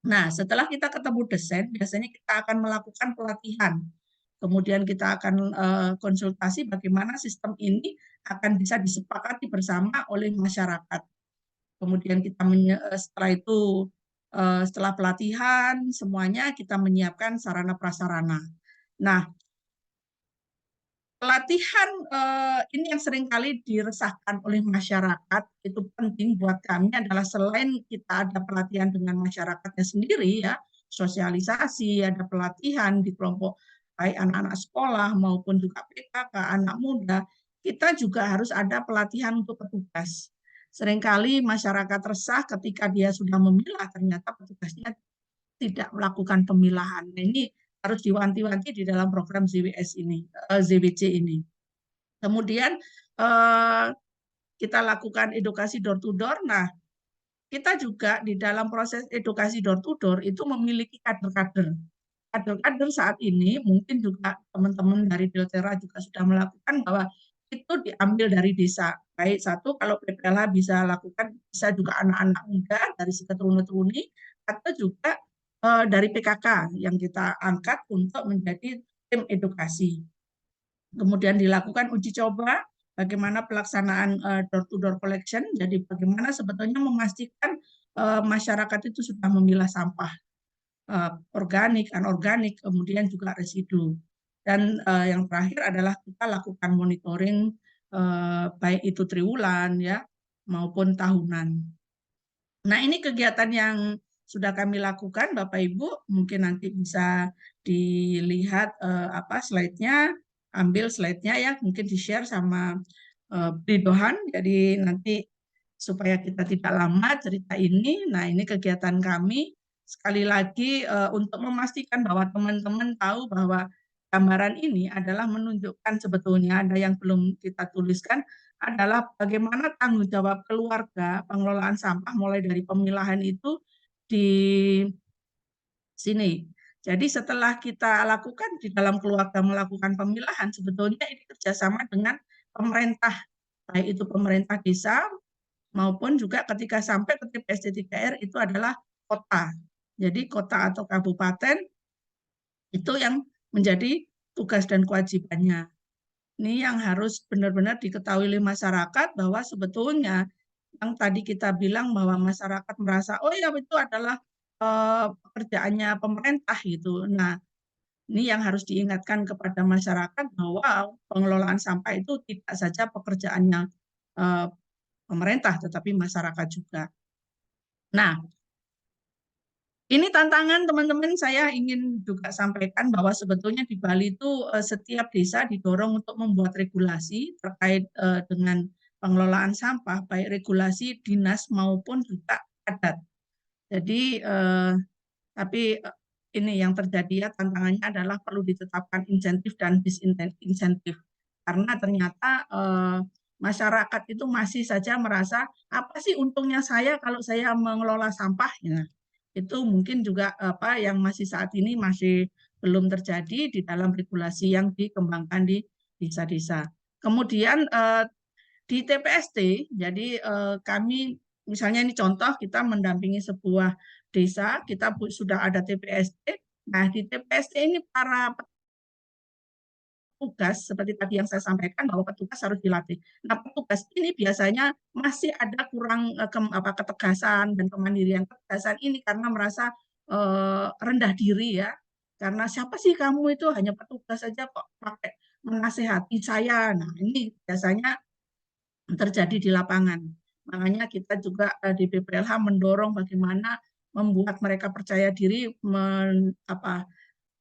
Nah, setelah kita ketemu desain, biasanya kita akan melakukan pelatihan. Kemudian kita akan konsultasi bagaimana sistem ini akan bisa disepakati bersama oleh masyarakat. Kemudian kita setelah itu setelah pelatihan semuanya kita menyiapkan sarana prasarana. Nah, pelatihan ini yang seringkali diresahkan oleh masyarakat, itu penting buat kami adalah selain kita ada pelatihan dengan masyarakatnya sendiri ya, sosialisasi, ada pelatihan di kelompok baik anak-anak sekolah maupun juga PKK, anak muda, kita juga harus ada pelatihan untuk petugas. Seringkali masyarakat resah ketika dia sudah memilah, ternyata petugasnya tidak melakukan pemilahan. Nah, ini harus diwanti-wanti di dalam program ZWS ini, ZWC ini. Kemudian kita lakukan edukasi door to door. Nah, kita juga di dalam proses edukasi door to door itu memiliki kader-kader. Kader-kader saat ini mungkin juga teman-teman dari Deltera juga sudah melakukan bahwa itu diambil dari desa. Baik satu kalau PPLH bisa lakukan, bisa juga anak-anak muda dari sekitar runi atau juga dari PKK yang kita angkat untuk menjadi tim edukasi. Kemudian dilakukan uji coba bagaimana pelaksanaan door-to-door collection. Jadi bagaimana sebetulnya memastikan masyarakat itu sudah memilah sampah organik, anorganik, kemudian juga residu. Dan yang terakhir adalah kita lakukan monitoring baik itu triwulan ya maupun tahunan. Nah, ini kegiatan yang sudah kami lakukan, Bapak Ibu, mungkin nanti bisa dilihat apa slide-nya, ambil slide-nya ya, mungkin di-share sama Bridohan, jadi nanti supaya kita tidak lama cerita ini. Nah, ini kegiatan kami. Sekali lagi untuk memastikan bahwa teman-teman tahu bahwa gambaran ini adalah menunjukkan sebetulnya ada yang belum kita tuliskan, adalah bagaimana tanggung jawab keluarga pengelolaan sampah mulai dari pemilahan itu di sini. Jadi setelah kita lakukan di dalam keluarga melakukan pemilahan, sebetulnya ini kerjasama dengan pemerintah, baik itu pemerintah desa maupun juga ketika sampai ke TPS 3R itu adalah kota. Jadi kota atau kabupaten itu yang menjadi tugas dan kewajibannya. Ini yang harus benar-benar diketahui oleh masyarakat bahwa sebetulnya yang tadi kita bilang bahwa masyarakat merasa oh ya itu adalah pekerjaannya pemerintah gitu. Nah, ini yang harus diingatkan kepada masyarakat bahwa pengelolaan sampah itu tidak saja pekerjaannya pemerintah tetapi masyarakat juga. Nah, ini tantangan teman-teman, saya ingin juga sampaikan bahwa sebetulnya di Bali itu setiap desa didorong untuk membuat regulasi terkait dengan pengelolaan sampah, baik regulasi dinas maupun juga adat. Jadi, tapi ini yang terjadi ya tantangannya adalah perlu ditetapkan insentif dan disinsentif. Karena ternyata masyarakat itu masih saja merasa, apa sih untungnya saya kalau saya mengelola sampah? Ya, itu mungkin juga apa yang masih saat ini masih belum terjadi di dalam regulasi yang dikembangkan di desa-desa. Kemudian di TPST, jadi kami misalnya ini contoh kita mendampingi sebuah desa, kita sudah ada TPST. Nah, di TPST ini para petugas seperti tadi yang saya sampaikan bahwa petugas harus dilatih. Nah, petugas ini biasanya masih ada kurang ketegasan dan kemandirian. Ketegasan ini karena merasa rendah diri ya. Karena siapa sih kamu itu hanya petugas saja kok pakai menasehati saya. Nah, ini biasanya terjadi di lapangan. Makanya kita juga di BPLH mendorong bagaimana membuat mereka percaya diri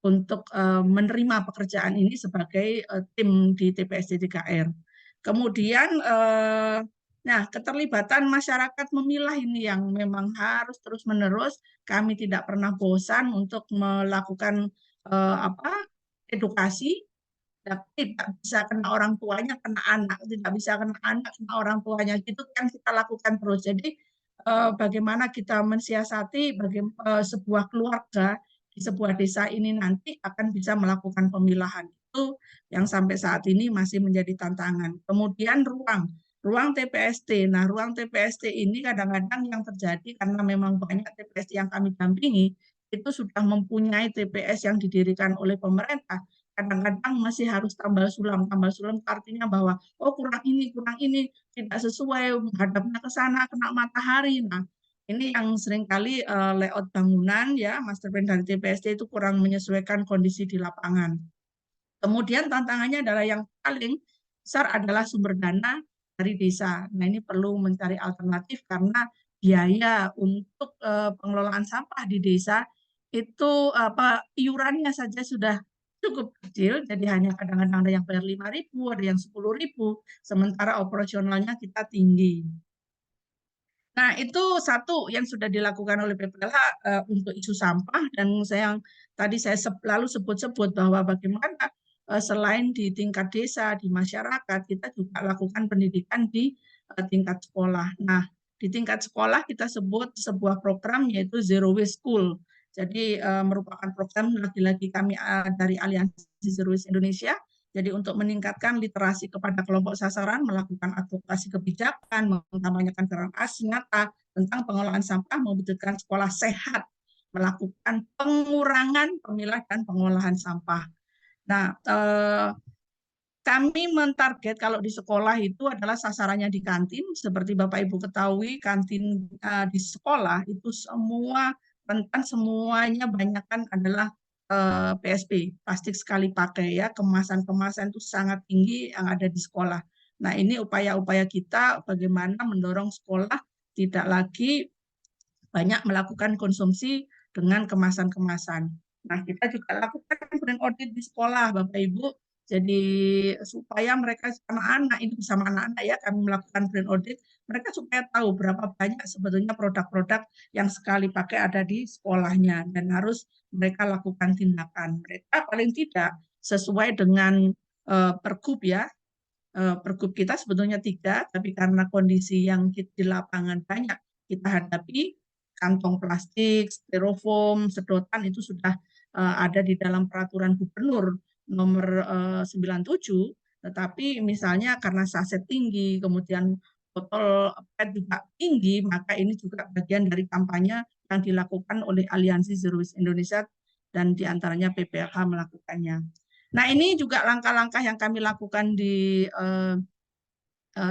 untuk menerima pekerjaan ini sebagai tim di TPS 3R. Kemudian, nah keterlibatan masyarakat memilah ini yang memang harus terus-menerus. Kami tidak pernah bosan untuk melakukan edukasi. Tidak bisa kena orang tuanya, kena anak, tidak bisa kena anak, kena orang tuanya. Itu kan kita lakukan terus. Jadi bagaimana kita mensiasati sebuah keluarga di sebuah desa ini nanti akan bisa melakukan pemilahan. Itu yang sampai saat ini masih menjadi tantangan. Kemudian ruang TPST. Nah, ruang TPST ini kadang-kadang yang terjadi karena memang banyak TPST yang kami dampingi itu sudah mempunyai TPS yang didirikan oleh pemerintah. Kadang-kadang masih harus tambal sulam. Tambal sulam artinya bahwa oh kurang ini, tidak sesuai, menghadapnya ke sana, kena matahari. Nah, ini yang seringkali layout bangunan ya, master plan dari TPST itu kurang menyesuaikan kondisi di lapangan. Kemudian tantangannya adalah yang paling besar adalah sumber dana dari desa. Nah, ini perlu mencari alternatif karena biaya untuk pengelolaan sampah di desa itu iurannya saja sudah cukup kecil, jadi hanya kadang-kadang ada yang bayar 5.000, ada yang 10.000, sementara operasionalnya kita tinggi. Nah, itu satu yang sudah dilakukan oleh PPLH untuk isu sampah, dan tadi saya lalu sebut-sebut bahwa bagaimana selain di tingkat desa, di masyarakat, kita juga lakukan pendidikan di tingkat sekolah. Nah, di tingkat sekolah kita sebut sebuah program yaitu Zero Waste School. Jadi merupakan program lagi-lagi kami dari Aliansi Zero Waste Indonesia. Jadi untuk meningkatkan literasi kepada kelompok sasaran, melakukan advokasi kebijakan, mengkampanyekan peran nyata tentang pengelolaan sampah, mewujudkan sekolah sehat, melakukan pengurangan, pemilah, dan pengolahan sampah. Nah, kami mentarget kalau di sekolah itu adalah sasarannya di kantin. Seperti Bapak Ibu ketahui, kantin di sekolah itu semua rentan, semuanya banyakkan adalah PSP, plastik sekali pakai ya, kemasan-kemasan itu sangat tinggi yang ada di sekolah. Nah, ini upaya-upaya kita bagaimana mendorong sekolah tidak lagi banyak melakukan konsumsi dengan kemasan-kemasan. Nah, kita juga lakukan brand audit di sekolah, Bapak Ibu. Jadi supaya mereka anak-anak ini bersama anak-anak ya kami melakukan brand audit, mereka supaya tahu berapa banyak sebetulnya produk-produk yang sekali pakai ada di sekolahnya dan harus mereka lakukan tindakan. Mereka paling tidak sesuai dengan pergub ya. Pergub kita sebetulnya 3, tapi karena kondisi yang di lapangan banyak kita hadapi, kantong plastik, styrofoam, sedotan itu sudah ada di dalam peraturan gubernur nomor 97, tetapi misalnya karena saset tinggi, kemudian botol PET juga tinggi, maka ini juga bagian dari kampanye yang dilakukan oleh Aliansi Zero Waste Indonesia dan diantaranya PPLH melakukannya. Nah, ini juga langkah-langkah yang kami lakukan di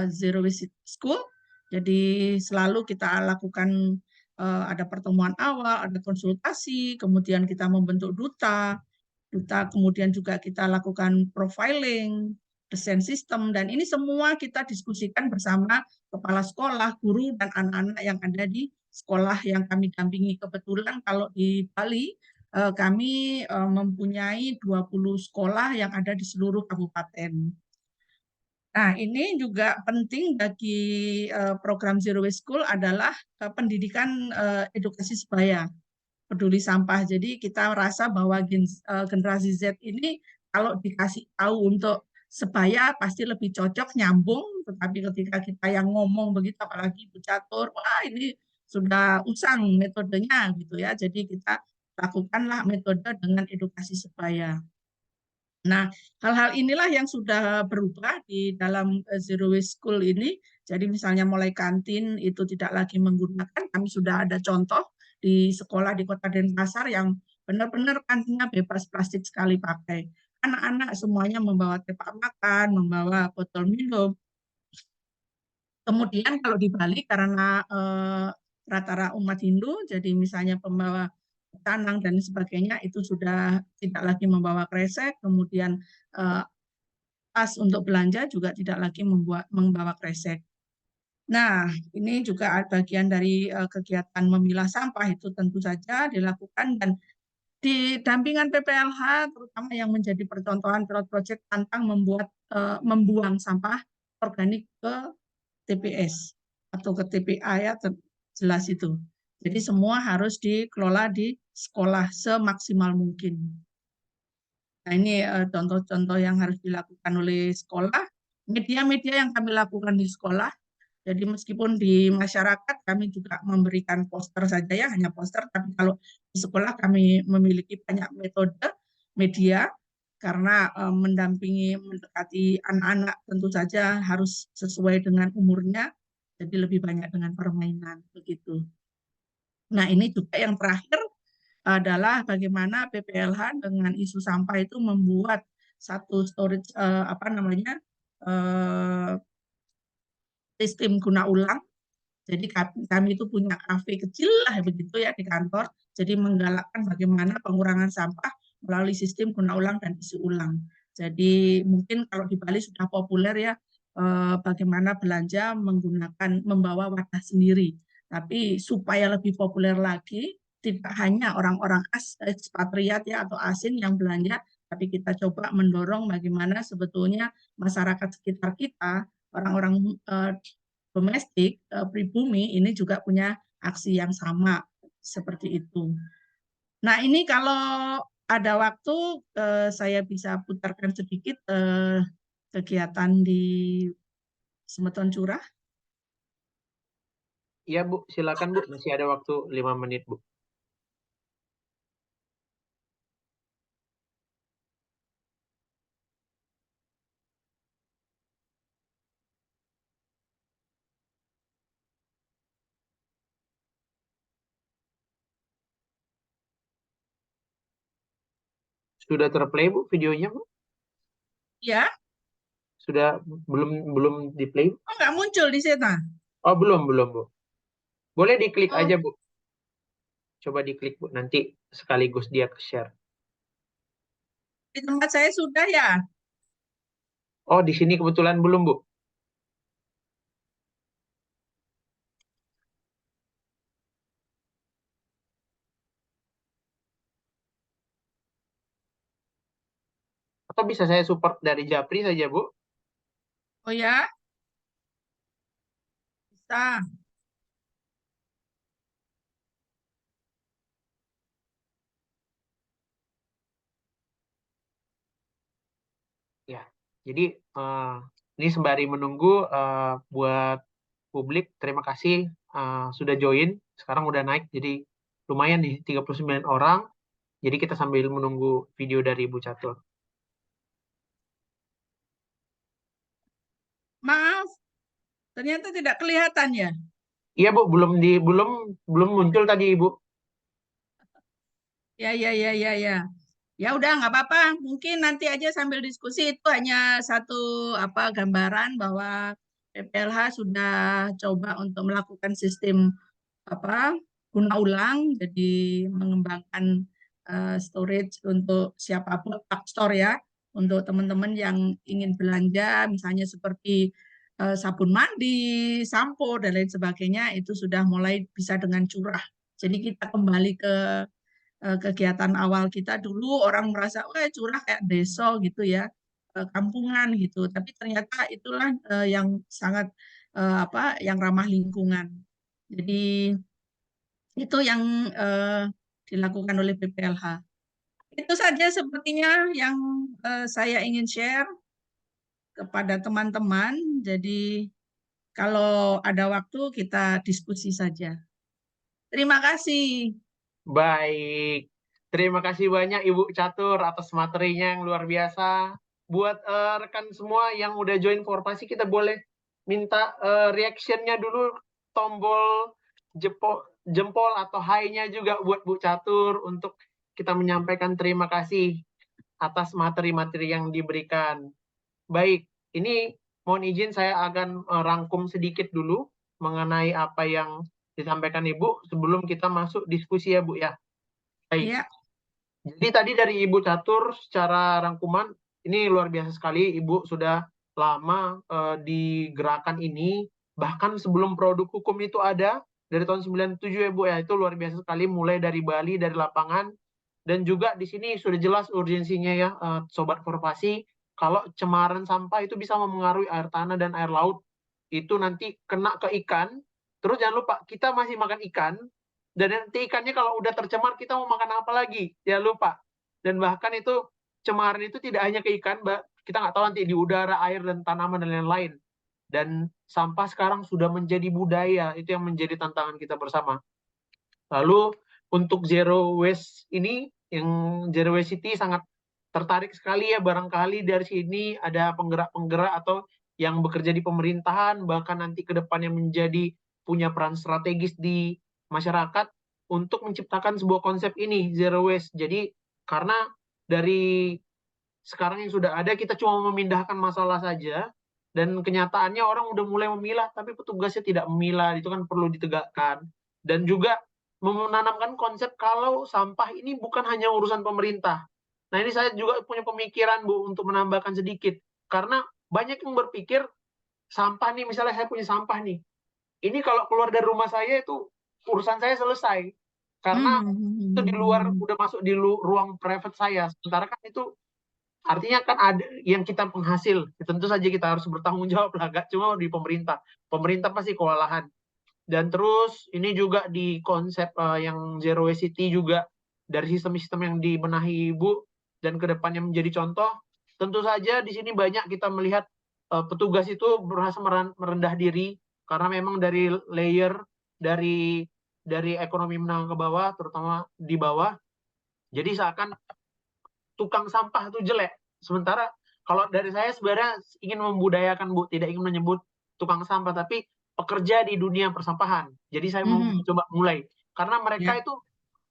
Zero Waste School. Jadi selalu kita lakukan ada pertemuan awal, ada konsultasi, kemudian kita membentuk duta, kemudian juga kita lakukan profiling, desain sistem, dan ini semua kita diskusikan bersama kepala sekolah, guru, dan anak-anak yang ada di sekolah yang kami dampingi. Kebetulan kalau di Bali, kami mempunyai 20 sekolah yang ada di seluruh kabupaten. Nah, ini juga penting bagi program Zero Waste School adalah pendidikan edukasi sebaya, peduli sampah. Jadi kita merasa bahwa generasi Z ini kalau dikasih tahu untuk sebaya pasti lebih cocok, nyambung. Tetapi ketika kita yang ngomong begitu, apalagi Ibu Catur, wah ini sudah usang metodenya gitu ya. Jadi kita lakukanlah metode dengan edukasi sebaya. Nah, hal-hal inilah yang sudah berubah di dalam Zero Waste School ini. Jadi misalnya mulai kantin itu tidak lagi menggunakan, kami sudah ada contoh di sekolah di Kota Denpasar yang benar-benar kantinnya bebas plastik sekali pakai. Anak-anak semuanya membawa tepak makan, membawa botol minum. Kemudian kalau di Bali karena rata-rata umat Hindu, jadi misalnya pembawa canang dan sebagainya itu sudah tidak lagi membawa kresek, kemudian tas untuk belanja juga tidak lagi membawa kresek. Nah, ini juga bagian dari kegiatan memilah sampah itu tentu saja dilakukan dan di dampingan PPLH terutama yang menjadi percontohan pilot project tentang membuang sampah organik ke TPS atau ke TPA ya jelas itu. Jadi semua harus dikelola di sekolah semaksimal mungkin. Nah, ini contoh-contoh yang harus dilakukan oleh sekolah. Media-media yang kami lakukan di sekolah Jadi meskipun di masyarakat kami juga memberikan poster saja ya, hanya poster, tapi kalau di sekolah kami memiliki banyak metode media karena mendampingi, mendekati anak-anak tentu saja harus sesuai dengan umurnya, jadi lebih banyak dengan permainan begitu. Nah, ini juga yang terakhir adalah bagaimana PPLH dengan isu sampah itu membuat satu storage apa namanya sistem guna ulang. Jadi kami itu punya kafe kecil lah begitu ya di kantor. Jadi menggalakkan bagaimana pengurangan sampah melalui sistem guna ulang dan isi ulang. Jadi mungkin kalau di Bali sudah populer ya bagaimana belanja menggunakan membawa wadah sendiri. Tapi supaya lebih populer lagi, tidak hanya orang-orang ekspatriat ya atau asing yang belanja, tapi kita coba mendorong bagaimana sebetulnya masyarakat sekitar kita, orang-orang domestik, pribumi ini juga punya aksi yang sama seperti itu. Nah, ini kalau ada waktu saya bisa putarkan sedikit kegiatan di Semeton Curah. Iya Bu, silakan Bu, masih ada waktu 5 menit Bu. Sudah terplay Bu videonya Bu? Ya, Sudah belum belum di play? oh nggak muncul di sana. Oh belum Bu. Boleh diklik Oh, aja Bu. Coba diklik Bu, nanti sekaligus dia ke share. di tempat saya sudah ya. Oh di sini kebetulan belum Bu. Atau bisa saya support dari Japri saja Bu? Oh ya, bisa. Ya. Jadi ini sembari menunggu buat publik, terima kasih sudah join. Sekarang udah naik jadi lumayan nih 39 orang. Jadi kita sambil menunggu video dari Ibu Catur. Maaf, ternyata tidak kelihatan ya. Iya Bu, belum belum muncul tadi Ibu. Ya, ya, ya, ya, ya. Ya udah nggak apa-apa. Mungkin nanti aja sambil diskusi itu hanya satu apa gambaran bahwa PPLH sudah coba untuk melakukan sistem apa guna ulang, jadi mengembangkan storage untuk siapapun store ya, untuk teman-teman yang ingin belanja, misalnya seperti sabun mandi, sampo dan lain sebagainya itu sudah mulai bisa dengan curah. Jadi kita kembali ke kegiatan awal kita dulu orang merasa wah curah kayak deso gitu ya kampungan gitu tapi ternyata itulah yang sangat apa yang ramah lingkungan jadi itu yang dilakukan oleh PPLH itu saja sepertinya yang saya ingin share kepada teman-teman jadi kalau ada waktu kita diskusi saja terima kasih. Baik. Terima kasih banyak Ibu Catur atas materinya yang luar biasa. Buat rekan semua yang udah join Forpasi, kita boleh minta reaction-nya dulu, tombol jempol atau high-nya juga buat Bu Catur untuk kita menyampaikan terima kasih atas materi-materi yang diberikan. Baik, ini mohon izin saya akan rangkum sedikit dulu mengenai apa yang disampaikan Ibu sebelum kita masuk diskusi ya Bu ya. Baik, Ya, jadi tadi dari Ibu Catur secara rangkuman ini luar biasa sekali Ibu sudah lama di gerakan ini bahkan sebelum produk hukum itu ada dari tahun 97 ya Bu ya itu luar biasa sekali mulai dari Bali dari lapangan dan juga di sini sudah jelas urgensinya ya Sobat Korporasi kalau cemaran sampah itu bisa mempengaruhi air tanah dan air laut itu nanti kena ke ikan terus jangan lupa kita masih makan ikan dan nanti ikannya kalau udah tercemar kita mau makan apa lagi jangan lupa dan bahkan itu cemaran itu tidak hanya ke ikan kita nggak tahu nanti di udara air dan tanaman dan lain-lain Dan sampah sekarang sudah menjadi budaya, itu yang menjadi tantangan kita bersama. Lalu untuk zero waste ini, yang zero waste city sangat tertarik sekali ya, barangkali dari sini ada penggerak-penggerak atau yang bekerja di pemerintahan, bahkan nanti ke depannya menjadi punya peran strategis di masyarakat untuk menciptakan sebuah konsep ini, zero waste. Jadi karena dari sekarang yang sudah ada kita cuma memindahkan masalah saja, dan kenyataannya orang udah mulai memilah tapi petugasnya tidak memilah, itu kan perlu ditegakkan. Dan juga menanamkan konsep kalau sampah ini bukan hanya urusan pemerintah. Nah, ini saya juga punya pemikiran Bu untuk menambahkan sedikit, karena banyak yang berpikir sampah nih, misalnya saya punya sampah nih, ini kalau keluar dari rumah saya itu urusan saya selesai, karena itu di luar, Hmm. udah masuk di ruang private saya, sementara kan itu artinya kan ada yang kita penghasil, tentu saja kita harus bertanggung jawab lah, gak cuma di pemerintah. Pemerintah pasti kewalahan. Dan terus ini juga di konsep yang Zero Waste City juga, dari sistem-sistem yang dibenahi Ibu dan kedepannya menjadi contoh, tentu saja di sini banyak kita melihat petugas itu berhasil merendah diri, karena memang dari layer, dari ekonomi menengah ke bawah, terutama di bawah, jadi seakan tukang sampah itu jelek. Sementara kalau dari saya sebenarnya ingin membudayakan Bu, tidak ingin menyebut tukang sampah, tapi pekerja di dunia persampahan. Jadi saya mau Hmm. coba mulai. Karena mereka Ya, itu,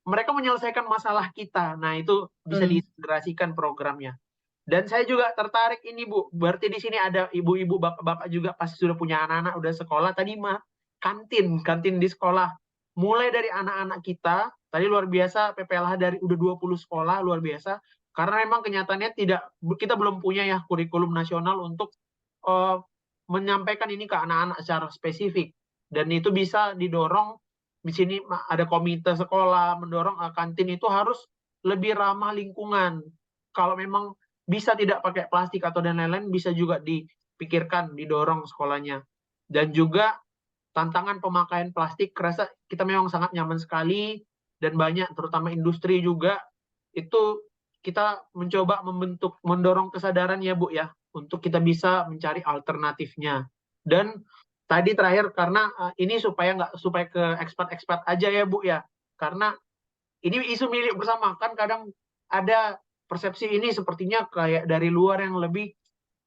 mereka menyelesaikan masalah kita. Nah, itu bisa betul. diintegrasikan programnya. Dan saya juga tertarik ini Bu, berarti di sini ada ibu-ibu, bapak-bapak juga pasti sudah punya anak-anak, udah sekolah. Tadi mah kantin di sekolah. Mulai dari anak-anak kita, tadi luar biasa PPLH dari udah 20 sekolah, luar biasa. Karena memang kenyataannya tidak, kita belum punya ya kurikulum nasional untuk uh, menyampaikan ini ke anak-anak secara spesifik. Dan itu bisa didorong, di sini ada komite sekolah mendorong kantin itu harus lebih ramah lingkungan. Kalau memang bisa tidak pakai plastik atau dan lain-lain, bisa juga dipikirkan, didorong sekolahnya. Dan juga tantangan pemakaian plastik, kerasa kita memang sangat nyaman sekali, dan banyak, terutama industri juga, itu kita mencoba mendorong kesadaran ya Bu ya, untuk kita bisa mencari alternatifnya. Dan tadi terakhir, karena ini supaya nggak, supaya ke ekspat-ekspat aja ya Bu ya, karena ini isu milik bersama, kan kadang ada persepsi ini sepertinya kayak dari luar yang lebih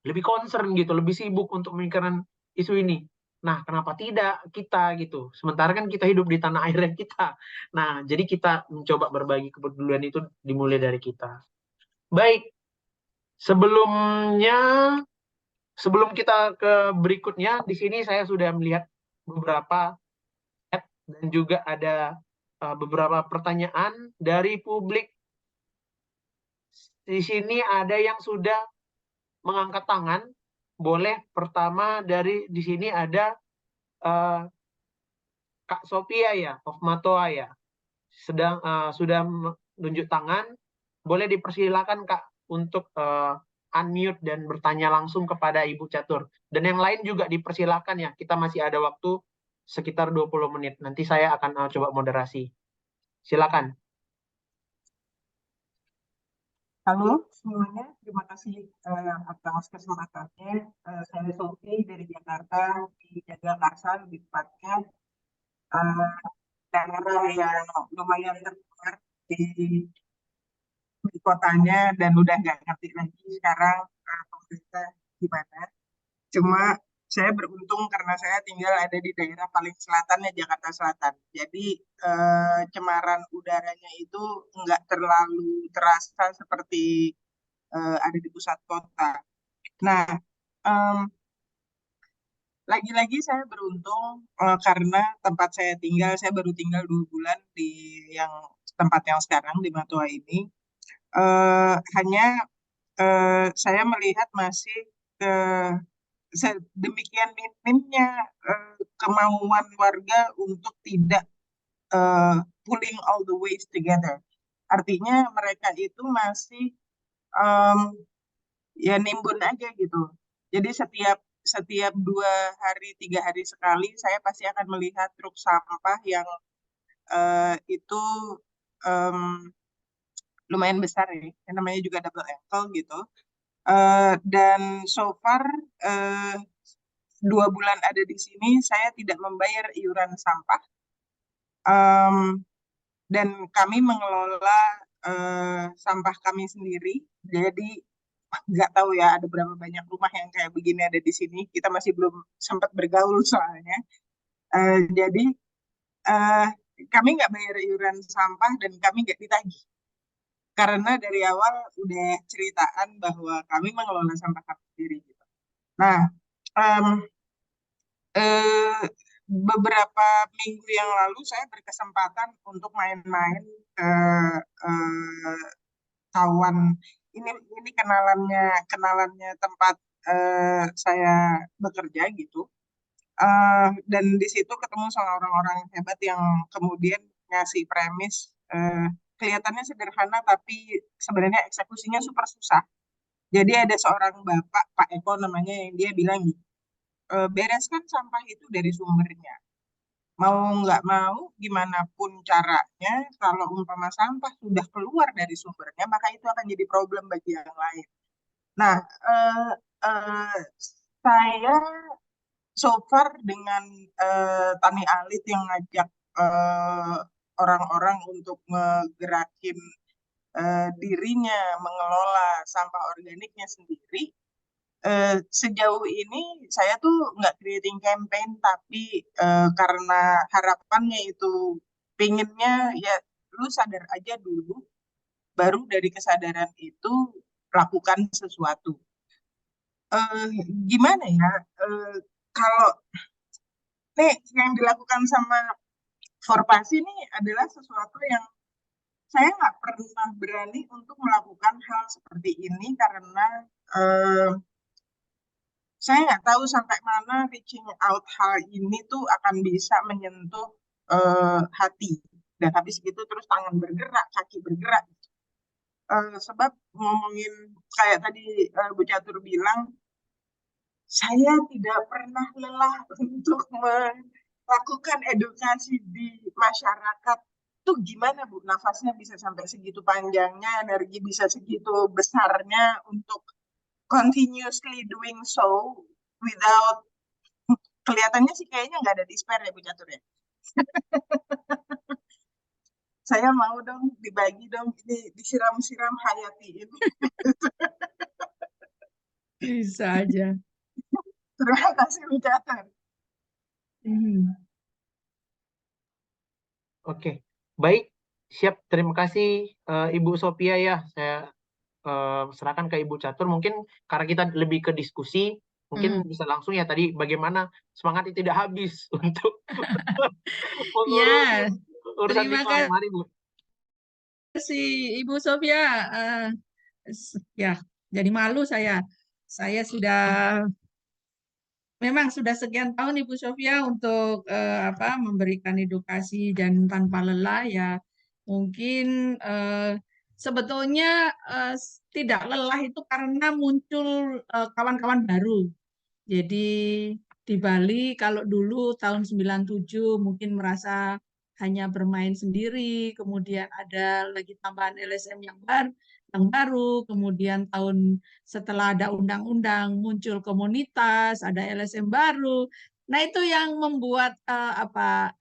lebih concern gitu, lebih sibuk untuk memikirkan isu ini. Nah, kenapa tidak kita gitu? Sementara kan kita hidup di tanah air yang kita. Nah, jadi kita mencoba berbagi kepedulian itu dimulai dari kita. Baik, sebelumnya, sebelum kita ke berikutnya, di sini saya sudah melihat beberapa chat dan juga ada beberapa pertanyaan dari publik. Di sini ada yang sudah mengangkat tangan. Boleh pertama dari di sini ada uh, Kak Sophia ya, of Matoa ya, sedang sudah menunjuk tangan. Boleh dipersilakan Kak untuk unmute dan bertanya langsung kepada Ibu Catur. Dan yang lain juga dipersilakan ya, kita masih ada waktu sekitar 20 menit. Nanti saya akan coba moderasi. Silakan. Halo semuanya, terima kasih atas kesempatannya. Saya Sofi dari Jakarta, di Jagakarsa lebih tepatnya, uh, daerah yang lumayan terkenal di, di kotanya dan udah nggak ngerti lagi sekarang pemerintah gimana. Cuma saya beruntung karena saya tinggal ada di daerah paling selatannya Jakarta Selatan. Jadi cemaran udaranya itu nggak terlalu terasa seperti ada di pusat kota. Nah, em, lagi-lagi saya beruntung karena tempat saya baru tinggal 2 bulan di yang tempat yang sekarang di Matua ini. Hanya saya melihat masih demikian minimnya kemauan warga untuk tidak pulling all the waste together. Artinya mereka itu masih em, ya nimbun aja gitu. Jadi setiap setiap 2 hari 3 hari sekali saya pasti akan melihat truk sampah yang itu em, lumayan besar ya, yang namanya juga double ankle gitu. Dan so far eh, 2 bulan ada di sini, saya tidak membayar iuran sampah. Em, dan kami mengelola sampah kami sendiri. Jadi nggak tahu ya ada berapa banyak rumah yang kayak begini ada di sini. Kita masih belum sempat bergaul soalnya. Jadi eh, kami nggak bayar iuran sampah dan kami nggak ditagih. Karena dari awal udah ceritaan bahwa kami mengelola sampah kami sendiri gitu. Nah, em, eh, beberapa minggu yang lalu saya berkesempatan untuk main-main ke eh, kawan ini kenalannya tempat saya bekerja gitu. Dan di situ ketemu sama orang-orang hebat yang kemudian ngasih premis kelihatannya sederhana tapi sebenarnya eksekusinya super susah. Jadi ada seorang bapak, Pak Eko namanya, yang dia bilang gitu, bereskan sampah itu dari sumbernya. Mau nggak mau, gimana pun caranya, kalau umpama sampah sudah keluar dari sumbernya, maka itu akan jadi problem bagi yang lain. Nah, eh, eh, saya so far dengan Tani Alit yang ngajak eh, orang-orang untuk ngegerakin dirinya mengelola sampah organiknya sendiri. Sejauh ini saya tuh nggak creating campaign, tapi karena harapannya itu pengennya ya lu sadar aja dulu, baru dari kesadaran itu lakukan sesuatu. Eh, Gimana ya? Eh, Kalau nih yang dilakukan sama Forpasi ini adalah sesuatu yang saya nggak pernah berani untuk melakukan hal seperti ini karena eh, saya nggak tahu sampai mana reaching out hal ini tuh akan bisa menyentuh hati. Dan habis gitu terus tangan bergerak, kaki bergerak. Sebab ngomongin kayak tadi Bu Catur bilang, saya tidak pernah lelah untuk melakukan edukasi di masyarakat. Tuh gimana Bu, nafasnya bisa sampai segitu panjangnya, energi bisa segitu besarnya untuk continuously doing so without, kelihatannya sih kayaknya nggak ada despair ya Bu Catur ya. Saya mau dong dibagi dong, ini disiram-siram hayati ini. Bisa aja. Terima kasih Bu Catur. Oke, baik, siap. Terima kasih Ibu Sophia ya. Saya serahkan ke Ibu Catur. Mungkin karena kita lebih ke diskusi, mungkin bisa langsung ya tadi bagaimana semangatnya tidak habis untuk mengurus Ya, urusan terima lingkungan. Mari Bu. kasih Ibu Sofia. Ya, jadi malu saya. Saya memang sudah sekian tahun Ibu Sofia untuk memberikan edukasi dan tanpa lelah ya. Mungkin sebetulnya tidak lelah itu karena muncul kawan-kawan baru. Jadi di Bali kalau dulu tahun 97 mungkin merasa hanya bermain sendiri, kemudian ada lagi tambahan LSM yang baru, kemudian tahun setelah ada undang-undang muncul komunitas, ada LSM baru. Nah, itu yang membuat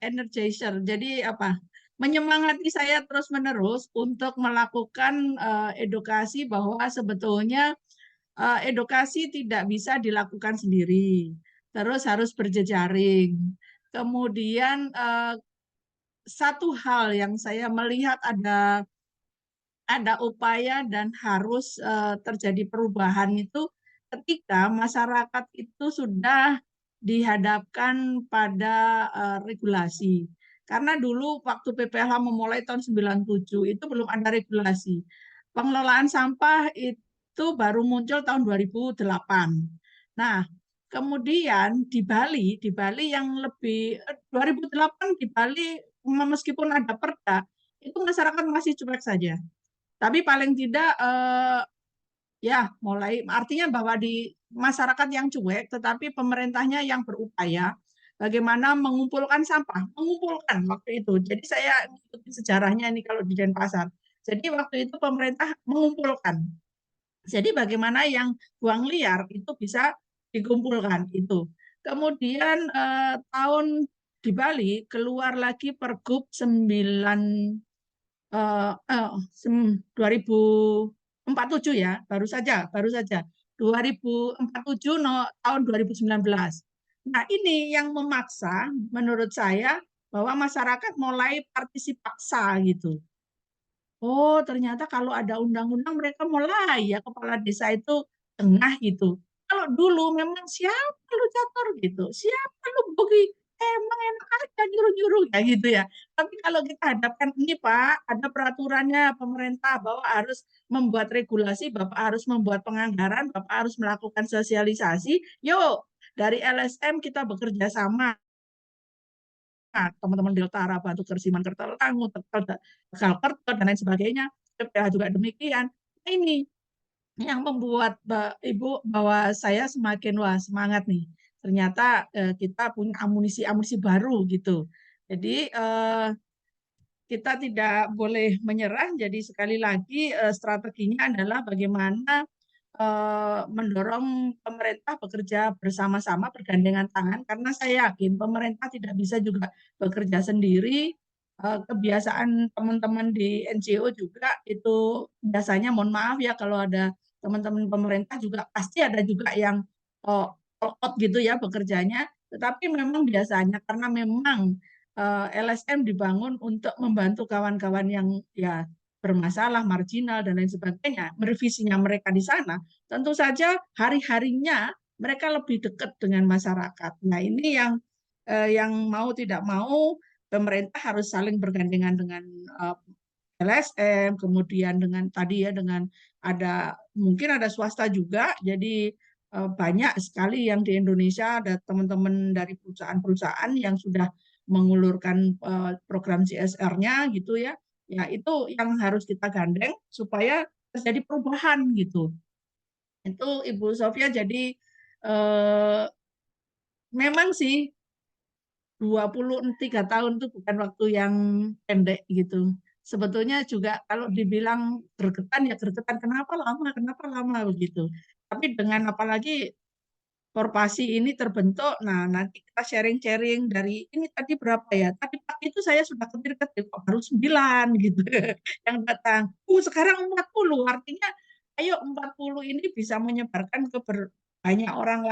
energizer. Jadi menyemangati saya terus-menerus untuk melakukan edukasi bahwa sebetulnya edukasi tidak bisa dilakukan sendiri, terus harus berjejaring. Kemudian satu hal yang saya melihat ada upaya dan harus terjadi perubahan itu ketika masyarakat itu sudah dihadapkan pada regulasi. Karena dulu waktu PPLH memulai tahun 97 itu belum ada regulasi. Pengelolaan sampah itu baru muncul tahun 2008. Nah, kemudian di Bali yang lebih 2008 di Bali meskipun ada perda, itu masyarakat masih cuek saja. Tapi paling tidak ya mulai artinya bahwa di masyarakat yang cuek, tetapi pemerintahnya yang berupaya bagaimana mengumpulkan sampah, mengumpulkan waktu itu. Jadi saya ikuti sejarahnya ini kalau di Denpasar. Jadi waktu itu pemerintah mengumpulkan. Jadi bagaimana yang buang liar itu bisa dikumpulkan itu. Kemudian tahun di Bali keluar lagi Pergub 2047 ya, baru saja 2047 tahun 2019. Nah, ini yang memaksa menurut saya bahwa masyarakat mulai partisipasi gitu. Oh, ternyata kalau ada undang-undang mereka mulai ya kepala desa itu tengah gitu. Kalau dulu memang siapa lu catur gitu, siapa lu bogi, emang enak aja nyuruh-nyuruh ya gitu ya. Tapi kalau kita hadapkan ini Pak, ada peraturannya pemerintah bahwa harus membuat regulasi, Bapak harus membuat penganggaran, Bapak harus melakukan sosialisasi. Yuk, dari LSM kita bekerja sama teman-teman di Utara, Batu Kersiman, Kertelangu, Tegal, Kerto, dan lain sebagainya. PPH juga demikian. Nah, ini yang membuat Ibu bahwa saya semakin semangat nih. Ternyata kita punya amunisi-amunisi baru gitu. Jadi kita tidak boleh menyerah. Jadi sekali lagi strateginya adalah bagaimana mendorong pemerintah bekerja bersama-sama bergandengan tangan karena saya yakin pemerintah tidak bisa juga bekerja sendiri. Kebiasaan teman-teman di NGO juga itu biasanya mohon maaf ya kalau ada teman-teman pemerintah juga pasti ada juga yang all out gitu ya bekerjanya. Tetapi memang biasanya karena memang LSM dibangun untuk membantu kawan-kawan yang ya bermasalah, marginal, dan lain sebagainya, merevisinya mereka di sana, tentu saja hari-harinya mereka lebih dekat dengan masyarakat. Nah, ini yang mau tidak mau pemerintah harus saling bergandengan dengan LSM, kemudian dengan tadi ya dengan mungkin ada swasta juga, jadi banyak sekali yang di Indonesia ada teman-teman dari perusahaan-perusahaan yang sudah mengulurkan program CSR-nya gitu ya. Ya, itu yang harus kita gandeng supaya terjadi perubahan gitu. Itu Ibu Sofia jadi memang sih 23 tahun itu bukan waktu yang pendek gitu. Sebetulnya juga kalau dibilang gregetan ya gregetan kenapa lama begitu. Tapi dengan apalagi Korpasi ini terbentuk, nah nanti kita sharing-sharing dari ini tadi berapa ya? Tadi pagi itu saya sudah ketir-ketir kok baru 9 gitu yang datang. Sekarang 40, artinya ayo 40 ini bisa menyebarkan ke banyak orang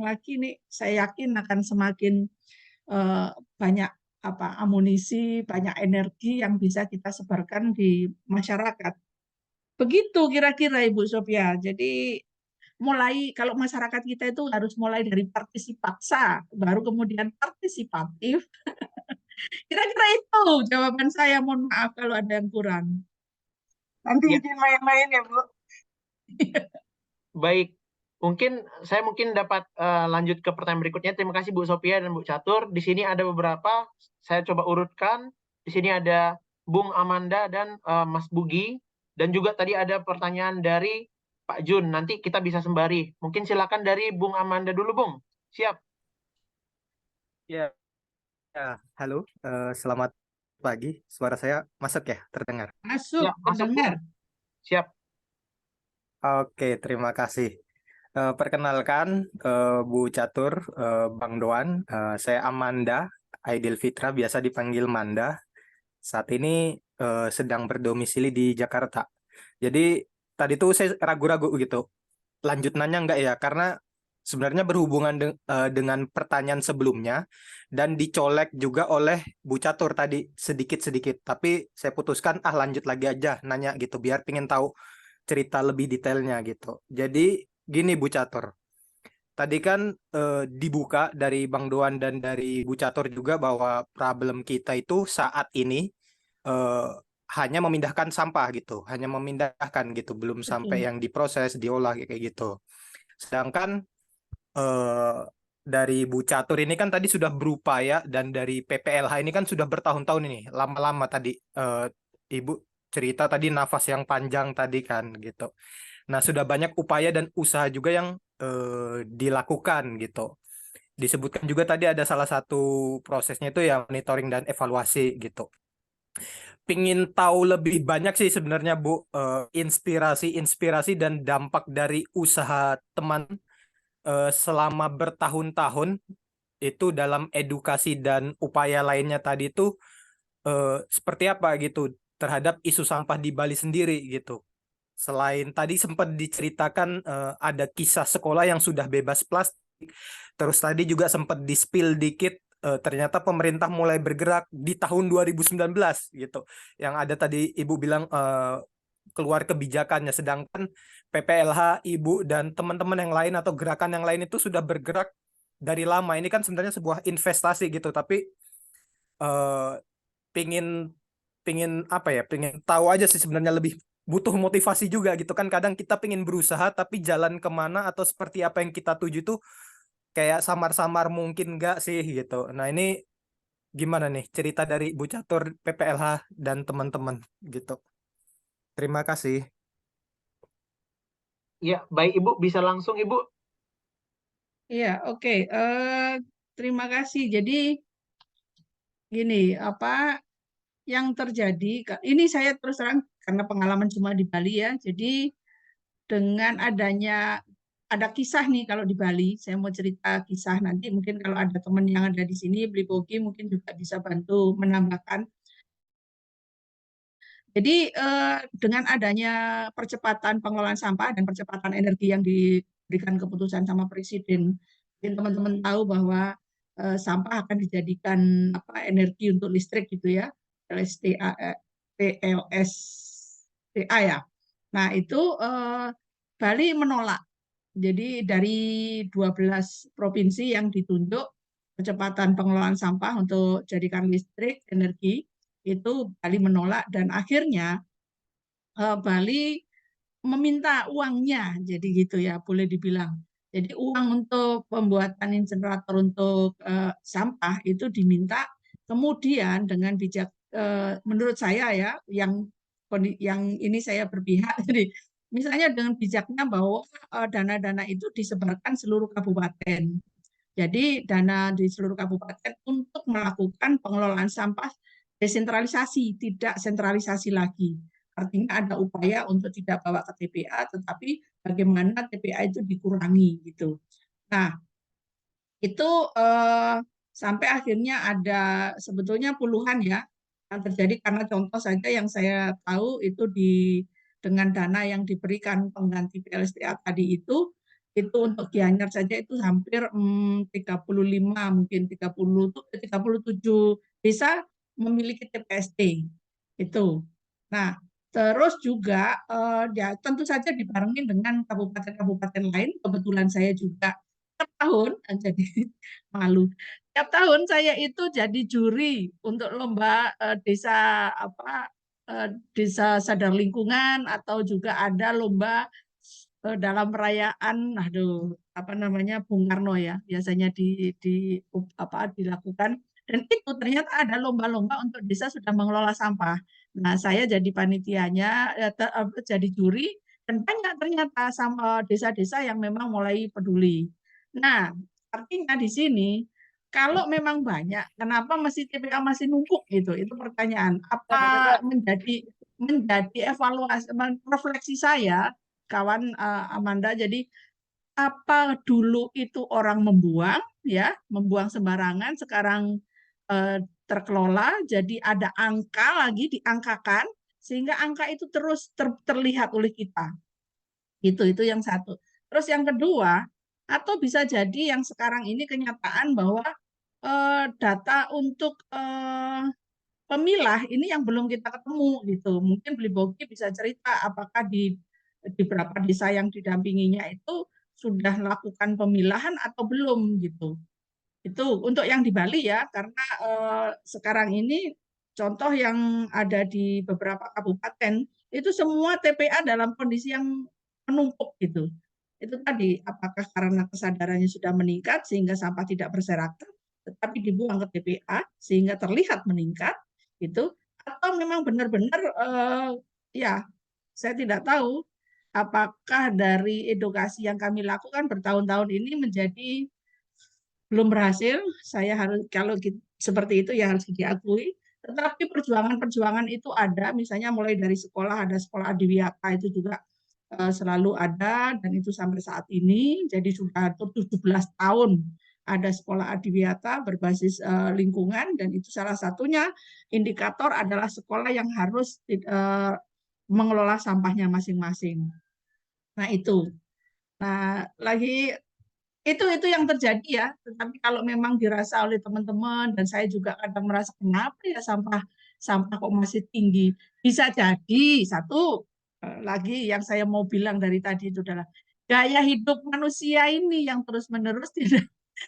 lagi nih saya yakin akan semakin banyak amunisi, banyak energi yang bisa kita sebarkan di masyarakat. Begitu kira-kira Ibu Sofia. Jadi mulai kalau masyarakat kita itu harus mulai dari partisipaksa, baru kemudian partisipatif. Kira-kira itu jawaban saya. Mohon maaf kalau ada yang kurang. Nanti Ya, izin main-main ya, Bu. baik. Saya mungkin dapat lanjut ke pertanyaan berikutnya. Terima kasih Bu Sophia dan Bu Catur. Di sini ada beberapa, saya coba urutkan. Di sini ada Bung Amanda dan Mas Bugi. Dan juga tadi ada pertanyaan dari Pak Jun. Nanti kita bisa sembari. Mungkin silakan dari Bung Amanda dulu, Bung. Siap. Ya, halo, selamat pagi. Suara saya masuk ya, terdengar? Masuk, Ya, masuk, terdengar. Bung. Siap. Oke, terima kasih. Perkenalkan, Bu Catur, Bang Doan, saya Amanda Aidil Fitra, biasa dipanggil Manda. Saat ini sedang berdomisili di Jakarta. Jadi tadi tuh saya ragu-ragu gitu, lanjut nanya enggak ya, karena sebenarnya berhubungan dengan pertanyaan sebelumnya dan dicolek juga oleh Bu Catur tadi sedikit-sedikit. Tapi saya putuskan lanjut lagi aja nanya gitu biar pengen tahu cerita lebih detailnya gitu. Jadi gini Bu Catur. Tadi kan dibuka dari Bang Doan dan dari Bu Catur juga bahwa problem kita itu saat ini eh, hanya memindahkan sampah gitu, hanya memindahkan gitu, belum sampai Betul. yang diproses, diolah kayak gitu. Sedangkan dari Bu Catur ini kan tadi sudah berupaya dan dari PPLH ini kan sudah bertahun-tahun ini, lama-lama tadi Ibu cerita tadi nafas yang panjang tadi kan gitu. Nah, sudah banyak upaya dan usaha juga yang dilakukan gitu. Disebutkan juga tadi ada salah satu prosesnya itu ya monitoring dan evaluasi gitu. Pingin tahu lebih banyak sih sebenarnya Bu, inspirasi dan dampak dari usaha teman selama bertahun-tahun itu dalam edukasi dan upaya lainnya tadi itu seperti apa gitu terhadap isu sampah di Bali sendiri gitu. Selain tadi sempat diceritakan ada kisah sekolah yang sudah bebas plastik, terus tadi juga sempat di-spill dikit ternyata pemerintah mulai bergerak di tahun 2019 gitu. Yang ada tadi Ibu bilang keluar kebijakannya, sedangkan PPLH, Ibu dan teman-teman yang lain atau gerakan yang lain itu sudah bergerak dari lama. Ini kan sebenarnya sebuah investasi gitu, tapi eh, pingin pingin apa ya, pingin tahu aja sih sebenarnya, lebih butuh motivasi juga gitu kan. Kadang kita pingin berusaha tapi jalan kemana atau seperti apa yang kita tuju tuh kayak samar-samar mungkin nggak sih gitu. Nah ini gimana nih cerita dari Bu Catur, PPLH dan teman-teman gitu. Terima kasih. Ya, baik Ibu, bisa langsung Ibu. Iya, oke. Terima kasih. Jadi gini, apa yang terjadi? Ini saya terus terang karena pengalaman cuma di Bali ya. Jadi dengan adanya ada kisah nih kalau di Bali, saya mau cerita kisah nanti mungkin kalau ada teman yang ada di sini beli bogi mungkin juga bisa bantu menambahkan. Jadi dengan adanya percepatan pengelolaan sampah dan percepatan energi yang diberikan keputusan sama Presiden, mungkin teman-teman tahu bahwa sampah akan dijadikan apa energi untuk listrik gitu ya, PLSTA, PLSTA ya. Nah itu Bali menolak. Jadi dari 12 provinsi yang ditunjuk percepatan pengelolaan sampah untuk jadikan listrik energi itu Bali menolak dan akhirnya Bali meminta uangnya, jadi gitu ya boleh dibilang. Jadi uang untuk pembuatan insenerator untuk sampah itu diminta, kemudian dengan bijak, menurut saya ya, yang ini saya berpihak, jadi misalnya dengan bijaknya bahwa dana-dana itu disebarkan seluruh kabupaten. Jadi dana di seluruh kabupaten untuk melakukan pengelolaan sampah desentralisasi, tidak sentralisasi lagi. Artinya ada upaya untuk tidak bawa ke TPA, tetapi bagaimana TPA itu dikurangi gitu. Nah, itu sampai akhirnya ada sebetulnya puluhan ya yang terjadi karena contoh saja yang saya tahu itu dengan dana yang diberikan pengganti PLSTA tadi itu untuk Gianyar saja itu hampir 35 mungkin 37 desa memiliki TPST itu. Nah, terus juga ya tentu saja dibarengin dengan kabupaten-kabupaten lain. Kebetulan saya juga tiap tahun jadi malu. Tiap tahun saya itu jadi juri untuk lomba desa desa sadar lingkungan atau juga ada lomba dalam perayaan apa namanya Bung Karno ya biasanya dilakukan dan itu ternyata ada lomba-lomba untuk desa sudah mengelola sampah. Nah, saya jadi panitianya jadi juri dan banyak ternyata sama desa-desa yang memang mulai peduli. Nah, artinya di sini kalau memang banyak, kenapa masih TPA masih numpuk gitu? Itu pertanyaan. Apa menjadi evaluasi refleksi saya, kawan Amanda. Jadi apa dulu itu orang membuang ya, membuang sembarangan, sekarang terkelola, jadi ada angka lagi diangkakan sehingga angka itu terus terlihat oleh kita. Itu yang satu. Terus yang kedua, atau bisa jadi yang sekarang ini kenyataan bahwa data untuk pemilah ini yang belum kita ketemu gitu. Mungkin Beli Bogi bisa cerita apakah di beberapa desa yang didampinginya itu sudah melakukan pemilahan atau belum gitu. Itu untuk yang di Bali ya, karena sekarang ini contoh yang ada di beberapa kabupaten itu semua TPA dalam kondisi yang menumpuk gitu. Itu tadi apakah karena kesadarannya sudah meningkat sehingga sampah tidak berserakan, tetapi dibuang ke TPA sehingga terlihat meningkat gitu, atau memang benar-benar ya saya tidak tahu apakah dari edukasi yang kami lakukan bertahun-tahun ini menjadi belum berhasil. Saya harus kalau seperti itu ya harus diakui. Tetapi perjuangan-perjuangan itu ada, misalnya mulai dari sekolah, ada sekolah Adiwiyata itu juga selalu ada dan itu sampai saat ini. Jadi sudah 17 tahun ada sekolah adiwiyata berbasis lingkungan dan itu salah satunya indikator adalah sekolah yang harus mengelola sampahnya masing-masing. Nah itu. Nah lagi itu yang terjadi ya. Tetapi kalau memang dirasa oleh teman-teman dan saya juga kadang merasa kenapa ya sampah kok masih tinggi. Bisa jadi satu lagi yang saya mau bilang dari tadi itu adalah gaya hidup manusia ini yang terus-menerus tidak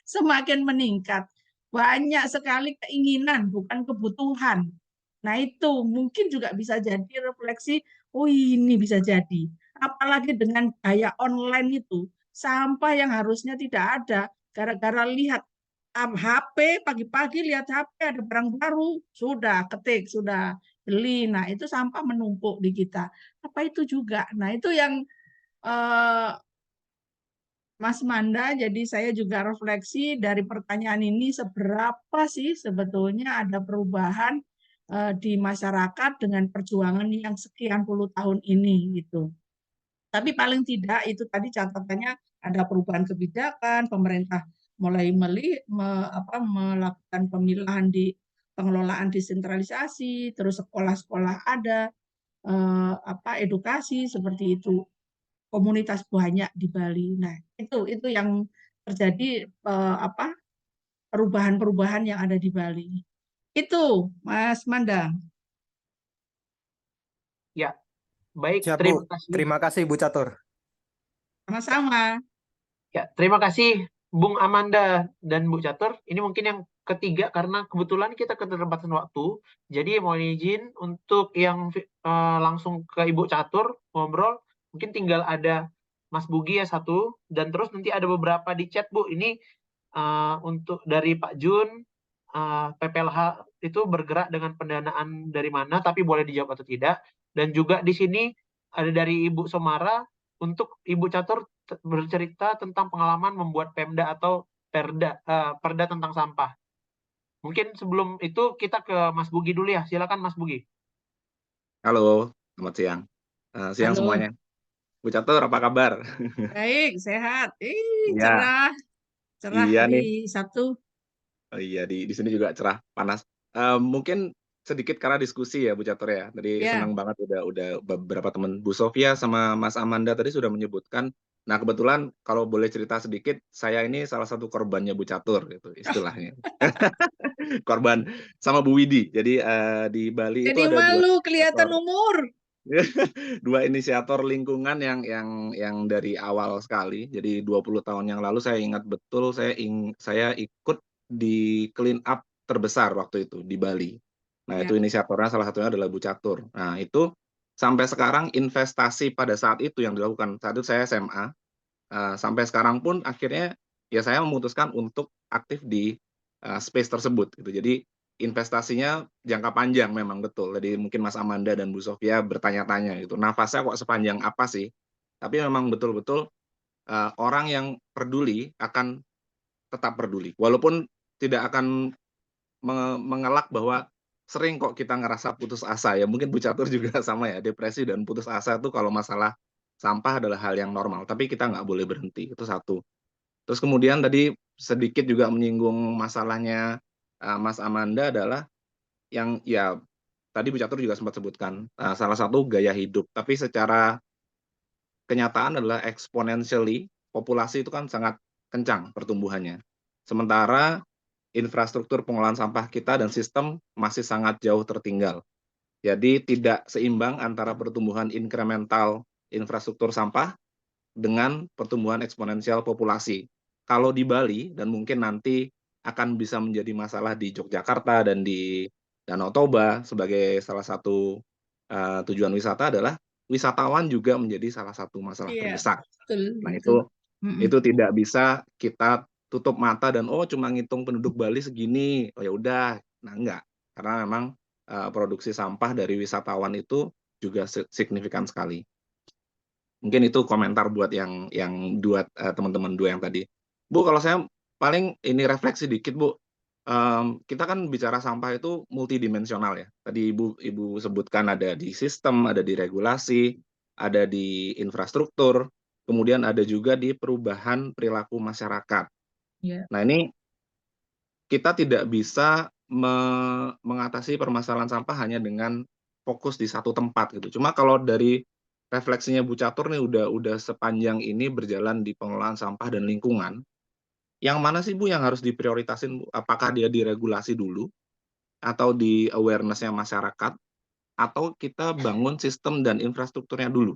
semakin meningkat. Banyak sekali keinginan bukan kebutuhan. Nah itu mungkin juga bisa jadi refleksi, oh ini bisa jadi. Apalagi dengan gaya online itu, sampah yang harusnya tidak ada, gara-gara lihat HP, pagi-pagi lihat HP ada barang baru, sudah ketik, sudah beli. Nah itu sampah menumpuk di kita. Apa itu juga? Nah itu yang Mas Manda, jadi saya juga refleksi dari pertanyaan ini seberapa sih sebetulnya ada perubahan di masyarakat dengan perjuangan yang sekian puluh tahun ini gitu. Tapi paling tidak itu tadi catatannya ada perubahan kebijakan, pemerintah mulai melakukan pemilahan di pengelolaan desentralisasi, terus sekolah-sekolah ada edukasi seperti itu, komunitas banyak di Bali. Nah, itu yang terjadi perubahan-perubahan yang ada di Bali. Itu, Mas Manda. Ya, baik. Siap, Terima Bu. kasih. Terima kasih, Bu Catur. Sama-sama. Ya, terima kasih Bung Amanda dan Bu Catur. Ini mungkin yang ketiga karena kebetulan kita keterbatasan waktu. Jadi mohon izin untuk yang langsung ke Ibu Catur ngobrol. Mungkin tinggal ada Mas Bugi ya satu. Dan terus nanti ada beberapa di chat, Bu. Ini untuk dari Pak Jun, PPLH itu bergerak dengan pendanaan dari mana, tapi boleh dijawab atau tidak. Dan juga di sini ada dari Ibu Somara untuk Ibu Catur bercerita tentang pengalaman membuat Pemda atau Perda tentang sampah. Mungkin sebelum itu kita ke Mas Bugi dulu ya. Silakan Mas Bugi. Halo, selamat siang. Siang Halo. semuanya. Bu Catur, apa kabar? Baik, sehat. Iya, Cerah iya nih. hari Sabtu. Oh, iya di sini juga cerah, panas. Mungkin sedikit karena diskusi ya Bu Catur ya. Tadi Ya. senang banget udah beberapa teman Bu Sofia sama Mas Amanda tadi sudah menyebutkan. Nah, kebetulan kalau boleh cerita sedikit, saya ini salah satu korbannya Bu Catur gitu istilahnya. Korban sama Bu Widi. Jadi di Bali itu Jadi ada malu kelihatan umur. dua inisiator lingkungan yang dari awal sekali. Jadi 20 tahun yang lalu saya ingat betul saya ikut di clean up terbesar waktu itu di Bali. Nah, itu inisiatornya salah satunya adalah Bu Catur. Nah, itu sampai sekarang investasi pada saat itu yang dilakukan. Saat itu saya SMA. Sampai sekarang pun akhirnya ya saya memutuskan untuk aktif di space tersebut gitu. Jadi investasinya jangka panjang memang betul. Jadi mungkin Mas Amanda dan Bu Sofia bertanya-tanya gitu, nafasnya kok sepanjang apa sih? Tapi memang betul-betul orang yang peduli akan tetap peduli. Walaupun tidak akan mengelak bahwa sering kok kita ngerasa putus asa ya. Mungkin Bu Catur juga sama ya, depresi dan putus asa itu kalau masalah sampah adalah hal yang normal. Tapi kita nggak boleh berhenti, itu satu. Terus kemudian tadi sedikit juga menyinggung masalahnya Mas Amanda adalah yang ya tadi Bu Catur juga sempat sebutkan salah satu gaya hidup, tapi secara kenyataan adalah exponentially populasi itu kan sangat kencang pertumbuhannya. Sementara infrastruktur pengolahan sampah kita dan sistem masih sangat jauh tertinggal. Jadi tidak seimbang antara pertumbuhan inkremental infrastruktur sampah dengan pertumbuhan eksponensial populasi. Kalau di Bali, dan mungkin nanti akan bisa menjadi masalah di Yogyakarta dan di Danau Toba sebagai salah satu tujuan wisata adalah wisatawan juga menjadi salah satu masalah terbesar. Betul, Nah betul. itu tidak bisa kita tutup mata dan cuma ngitung penduduk Bali segini, ya udah. Nah enggak, karena memang produksi sampah dari wisatawan itu juga signifikan sekali. Mungkin itu komentar buat yang dua teman-teman dua yang tadi. Bu, kalau saya paling ini refleksi dikit, Bu. Kita kan bicara sampah itu multidimensional ya. Tadi Ibu sebutkan ada di sistem, ada di regulasi, ada di infrastruktur, kemudian ada juga di perubahan perilaku masyarakat. Ya. Nah, ini kita tidak bisa mengatasi permasalahan sampah hanya dengan fokus di satu tempat gitu. Cuma kalau dari refleksinya Bu Catur nih udah sepanjang ini berjalan di pengelolaan sampah dan lingkungan, yang mana sih Bu yang harus diprioritasin Bu? Apakah dia diregulasi dulu atau di awareness-nya masyarakat atau kita bangun sistem dan infrastrukturnya dulu?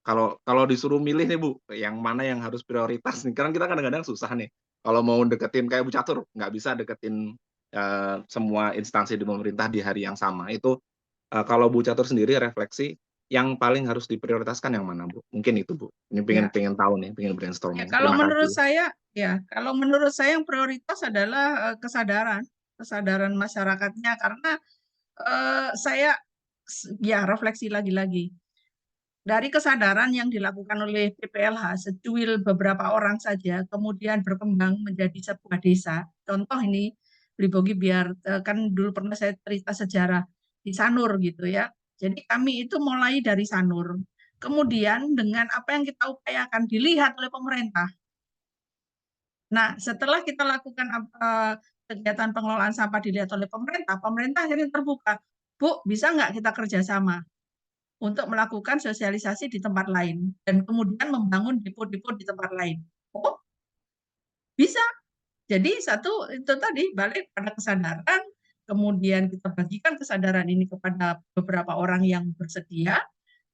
Kalau disuruh milih nih Bu, yang mana yang harus prioritas nih? Karena kita kadang-kadang susah nih. Kalau mau deketin kayak Bu Catur, nggak bisa deketin semua instansi di pemerintah di hari yang sama. Itu kalau Bu Catur sendiri refleksi, yang paling harus diprioritaskan yang mana Bu? Mungkin itu Bu. Ini Ya. pengen tahu nih, pengen Ya, brainstorming. kalau Terima menurut kasih. saya, kalau menurut saya yang prioritas adalah kesadaran masyarakatnya, karena saya refleksi lagi-lagi dari kesadaran yang dilakukan oleh PPLH secuil beberapa orang saja, kemudian berkembang menjadi sebuah desa. Contoh ini, Libogi, biar kan dulu pernah saya cerita sejarah di Sanur gitu ya. Jadi kami itu mulai dari Sanur. Kemudian dengan apa yang kita upayakan dilihat oleh pemerintah. Nah, setelah kita lakukan kegiatan pengelolaan sampah dilihat oleh pemerintah, pemerintah akhirnya terbuka. Bu, bisa nggak kita kerjasama untuk melakukan sosialisasi di tempat lain dan kemudian membangun depo-depo di tempat lain? Oh, bisa. Jadi satu itu tadi balik pada kesadaran, kemudian kita bagikan kesadaran ini kepada beberapa orang yang bersedia,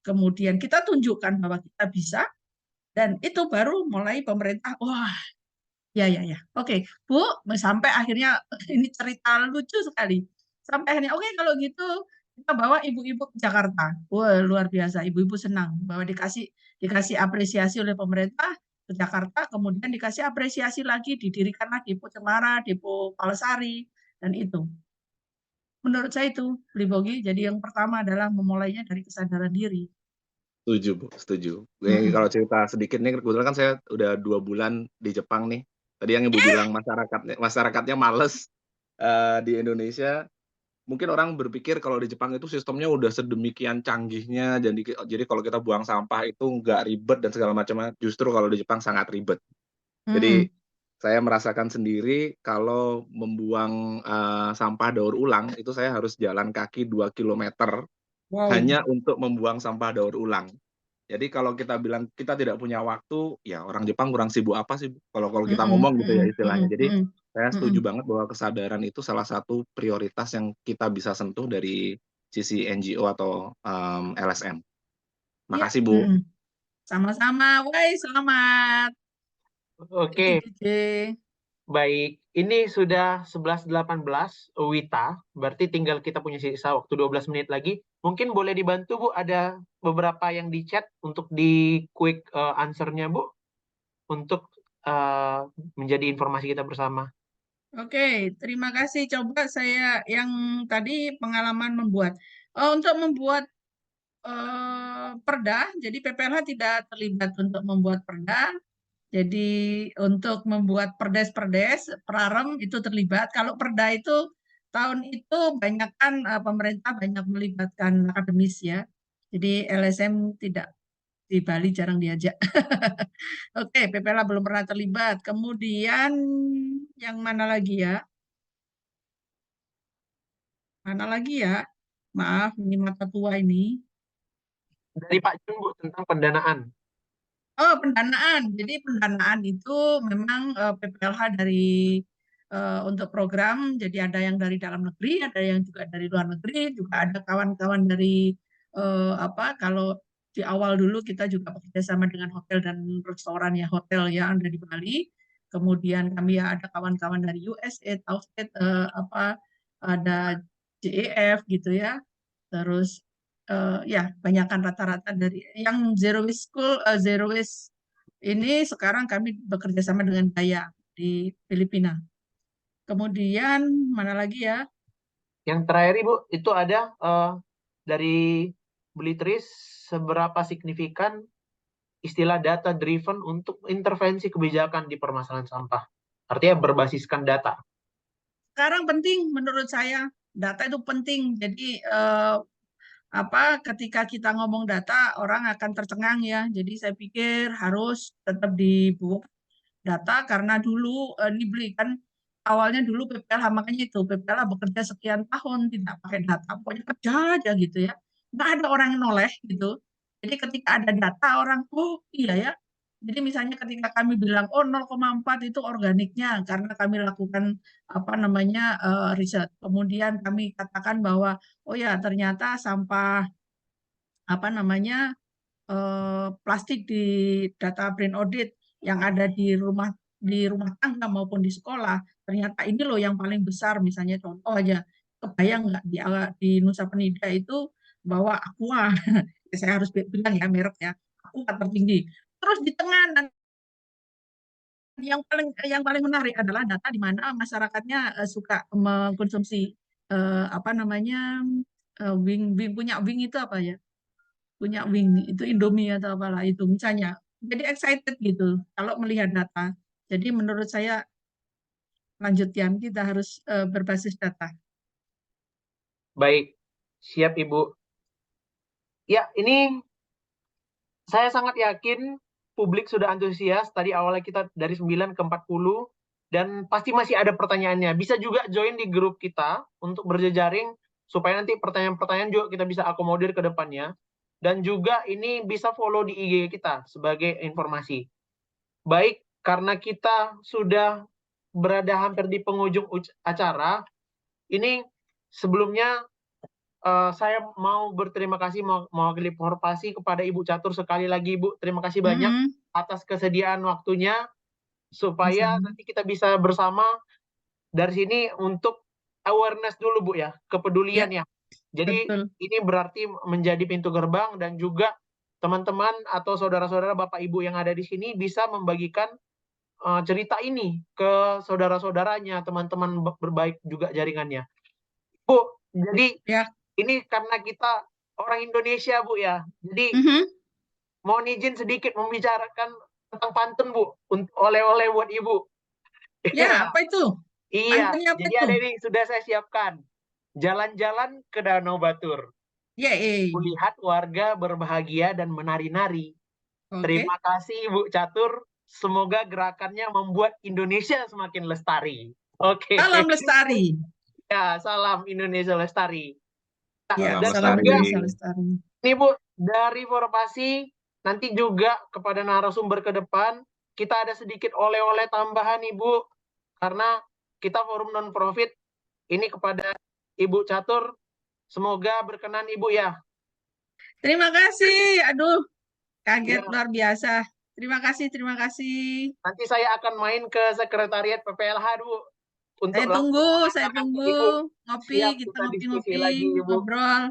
kemudian kita tunjukkan bahwa kita bisa, dan itu baru mulai pemerintah, wah, ya. Oke, Bu, sampai akhirnya ini cerita lucu sekali. Sampai akhirnya, oke, kalau gitu kita bawa ibu-ibu ke Jakarta. Wah, luar biasa, ibu-ibu senang bahwa dikasih apresiasi oleh pemerintah ke Jakarta, kemudian dikasih apresiasi lagi, didirikanlah Depo Cemara, Depo Palesari, dan itu. Menurut saya itu, Libogi, jadi yang pertama adalah memulainya dari kesadaran diri. Setuju Bu, setuju. Kalau cerita sedikit nih, kebetulan kan saya udah 2 bulan di Jepang nih. Tadi yang Ibu bilang masyarakatnya males di Indonesia. Mungkin orang berpikir kalau di Jepang itu sistemnya udah sedemikian canggihnya, jadi kalau kita buang sampah itu nggak ribet dan segala macamnya. Justru kalau di Jepang sangat ribet. Jadi saya merasakan sendiri kalau membuang sampah daur ulang itu saya harus jalan kaki 2 kilometer Wow. hanya untuk membuang sampah daur ulang. Jadi kalau kita bilang kita tidak punya waktu, ya orang Jepang kurang sibuk apa sih kalau kita ngomong gitu ya istilahnya. Jadi saya setuju banget bahwa kesadaran itu salah satu prioritas yang kita bisa sentuh dari sisi NGO atau LSM. Makasih Bu. Sama-sama. Woi, selamat. Oke, DJ. baik. Ini sudah 11.18 Wita, berarti tinggal kita punya sisa waktu 12 menit lagi. Mungkin boleh dibantu Bu, ada beberapa yang di chat untuk di quick answer-nya Bu, untuk menjadi informasi kita bersama. Oke, terima kasih. Coba saya yang tadi pengalaman membuat. Untuk membuat perda, jadi PPLH tidak terlibat untuk membuat perda. Jadi untuk membuat perdes-perdes, prarem itu terlibat. Kalau perda itu tahun itu banyak kan pemerintah banyak melibatkan akademis ya. Jadi LSM tidak, di Bali jarang diajak. Oke, PPLH belum pernah terlibat. Kemudian yang mana lagi ya? Mana lagi ya? Maaf, ini mata tua ini. Dari Pak Jun Bu, tentang pendanaan. Oh, pendanaan. Jadi pendanaan itu memang PPLH dari untuk program, jadi ada yang dari dalam negeri, ada yang juga dari luar negeri, juga ada kawan-kawan dari kalau di awal dulu kita juga bekerjasama dengan hotel dan restoran ya, hotel yang ada di Bali. Kemudian kami ya ada kawan-kawan dari USA, Taufet, ada JEF gitu ya. Terus ya banyakkan rata-rata dari yang Zero Waste School, Zero Waste ini sekarang kami bekerja sama dengan Daya di Filipina. Kemudian mana lagi ya? Yang terakhir Ibu, itu ada dari Belitris, seberapa signifikan istilah data driven untuk intervensi kebijakan di permasalahan sampah. Artinya berbasiskan data. Sekarang penting menurut saya, data itu penting. Jadi ketika kita ngomong data orang akan tercengang ya. Jadi saya pikir harus tetap dibuat data karena dulu dibeli kan awalnya dulu PPLH, makanya itu PPLH bekerja sekian tahun tidak pakai data, pokoknya kerja aja gitu ya, nggak ada orang yang noleh gitu. Jadi ketika ada data orang, oh iya ya. Jadi misalnya ketika kami bilang oh 0,4 itu organiknya karena kami lakukan riset, kemudian kami katakan bahwa oh ya ternyata sampah plastik di data brain audit yang ada di rumah tangga maupun di sekolah, ternyata ini loh yang paling besar. Misalnya contoh aja, kebayang nggak di Nusa Penida itu bahwa Aqua, saya harus bilang ya merek ya, Aqua tertinggi. Terus di tengah yang paling menarik adalah data di mana masyarakatnya suka mengkonsumsi punya wing itu apa ya? Punya wing itu Indomie atau apalah itu misalnya, jadi excited gitu kalau melihat data. Jadi menurut saya lanjutkan kita harus berbasis data. Baik, siap Ibu. Ya, ini saya sangat yakin publik sudah antusias. Tadi awalnya kita dari 9 ke 40, dan pasti masih ada pertanyaannya. Bisa juga join di grup kita untuk berjejaring, supaya nanti pertanyaan-pertanyaan juga kita bisa akomodir ke depannya. Dan juga ini bisa follow di IG kita sebagai informasi. Baik, karena kita sudah berada hampir di penghujung acara, ini sebelumnya saya mau berterima kasih mewakili Forpasi kepada Ibu Catur sekali lagi, Bu. Terima kasih banyak atas kesediaan waktunya supaya nanti kita bisa bersama dari sini untuk awareness dulu, Bu ya, kepedulian ya. Jadi Betul. ini berarti menjadi pintu gerbang, dan juga teman-teman atau saudara-saudara Bapak Ibu yang ada di sini bisa membagikan cerita ini ke saudara-saudaranya, teman-teman berbaik juga jaringannya. Bu, jadi Ya. ini karena kita orang Indonesia, Bu ya. Jadi mohon izin sedikit membicarakan tentang pantun, Bu, untuk oleh-oleh buat Ibu. Ya, apa itu? Iya, Pantunnya apa jadi itu? ada ini sudah saya siapkan. Jalan-jalan ke Danau Batur. Yeay. Kulihat warga berbahagia dan menari-nari. Oke. Terima kasih Ibu Catur. Semoga gerakannya membuat Indonesia semakin lestari. Oke. Salam lestari. Ya, salam Indonesia lestari. Ya, dan salam juga Indonesia lestari. ini Bu, dari Forpasi nanti juga kepada narasumber ke depan kita ada sedikit oleh-oleh tambahan Ibu, karena kita forum non-profit. Ini kepada Ibu Catur, semoga berkenan Ibu ya. Terima kasih. Aduh, kaget Ya. luar biasa. Terima kasih, terima kasih. Nanti saya akan main ke sekretariat PPLH, Bu. Untuk Saya tunggu. Ngopi, Siap, kita kita diskusi ngopi-ngopi, lagi, Ibu. ngobrol.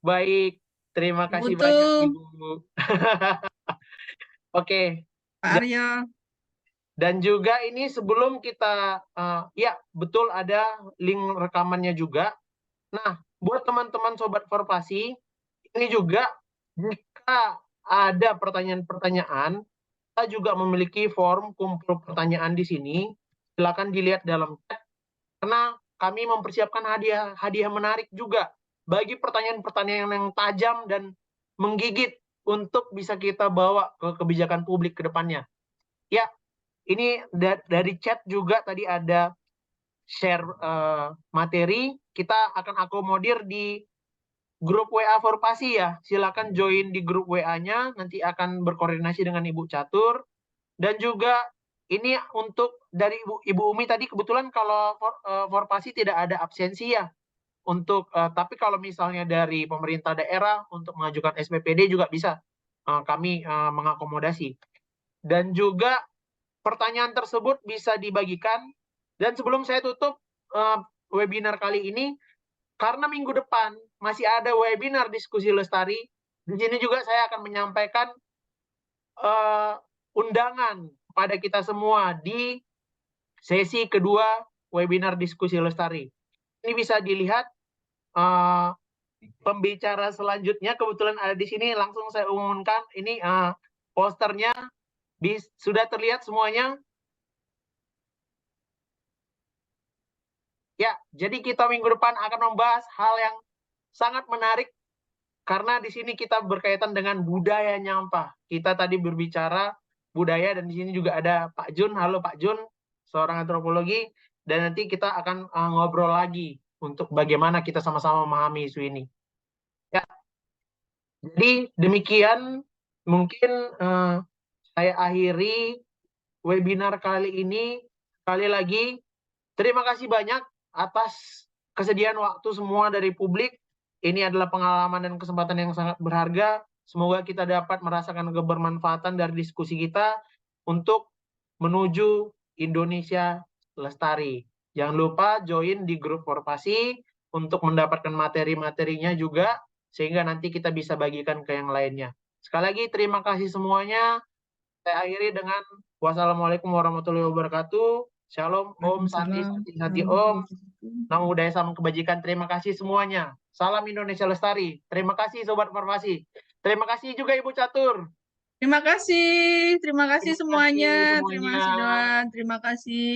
Baik, terima kasih Butuh. banyak Ibu. Oke. Pak Aryo. Dan juga ini sebelum kita, ya betul ada link rekamannya juga. Nah, buat teman-teman Sobat Forpasi, ini juga jika ada pertanyaan-pertanyaan, kita juga memiliki form kumpul pertanyaan di sini. Silakan dilihat dalam chat, karena kami mempersiapkan hadiah menarik juga bagi pertanyaan-pertanyaan yang tajam dan menggigit untuk bisa kita bawa ke kebijakan publik ke depannya. Ya, ini dari chat juga tadi ada share materi. Kita akan akomodir di grup WA Forpasi ya. Silakan join di grup WA-nya, nanti akan berkoordinasi dengan Ibu Catur. Dan juga ini untuk dari Ibu Umi tadi, kebetulan kalau Forpasi tidak ada absensi ya. Tapi kalau misalnya dari pemerintah daerah untuk mengajukan SPPD juga bisa kami mengakomodasi. Dan juga pertanyaan tersebut bisa dibagikan. Dan sebelum saya tutup webinar kali ini, karena minggu depan masih ada webinar diskusi lestari, di sini juga saya akan menyampaikan undangan pada kita semua di sesi kedua webinar diskusi lestari. Ini bisa dilihat pembicara selanjutnya kebetulan ada di sini, langsung saya umumkan. Ini posternya sudah terlihat semuanya. Ya, jadi kita minggu depan akan membahas hal yang sangat menarik karena di sini kita berkaitan dengan budaya nyampah. Kita tadi berbicara budaya dan di sini juga ada Pak Jun. Halo Pak Jun, seorang antropologi, dan nanti kita akan ngobrol lagi untuk bagaimana kita sama-sama memahami isu ini. Ya. Jadi demikian mungkin saya akhiri webinar kali ini. Sekali lagi terima kasih banyak atas kesediaan waktu semua dari publik. Ini adalah pengalaman dan kesempatan yang sangat berharga. Semoga kita dapat merasakan kebermanfaatan dari diskusi kita untuk menuju Indonesia lestari. Jangan lupa join di grup Forpasi untuk mendapatkan materi-materinya juga, sehingga nanti kita bisa bagikan ke yang lainnya. Sekali lagi terima kasih semuanya. Saya akhiri dengan wassalamualaikum warahmatullahi wabarakatuh. Shalom, Om, Santi, Santi, Santi, Om. Namo Buddhaya, Salam Kebajikan. Terima kasih semuanya. Salam Indonesia Lestari. Terima kasih Sobat Farmasi. Terima kasih juga Ibu Catur. Terima kasih Terima kasih semuanya. Terima kasih semuanya. Doan. Terima kasih.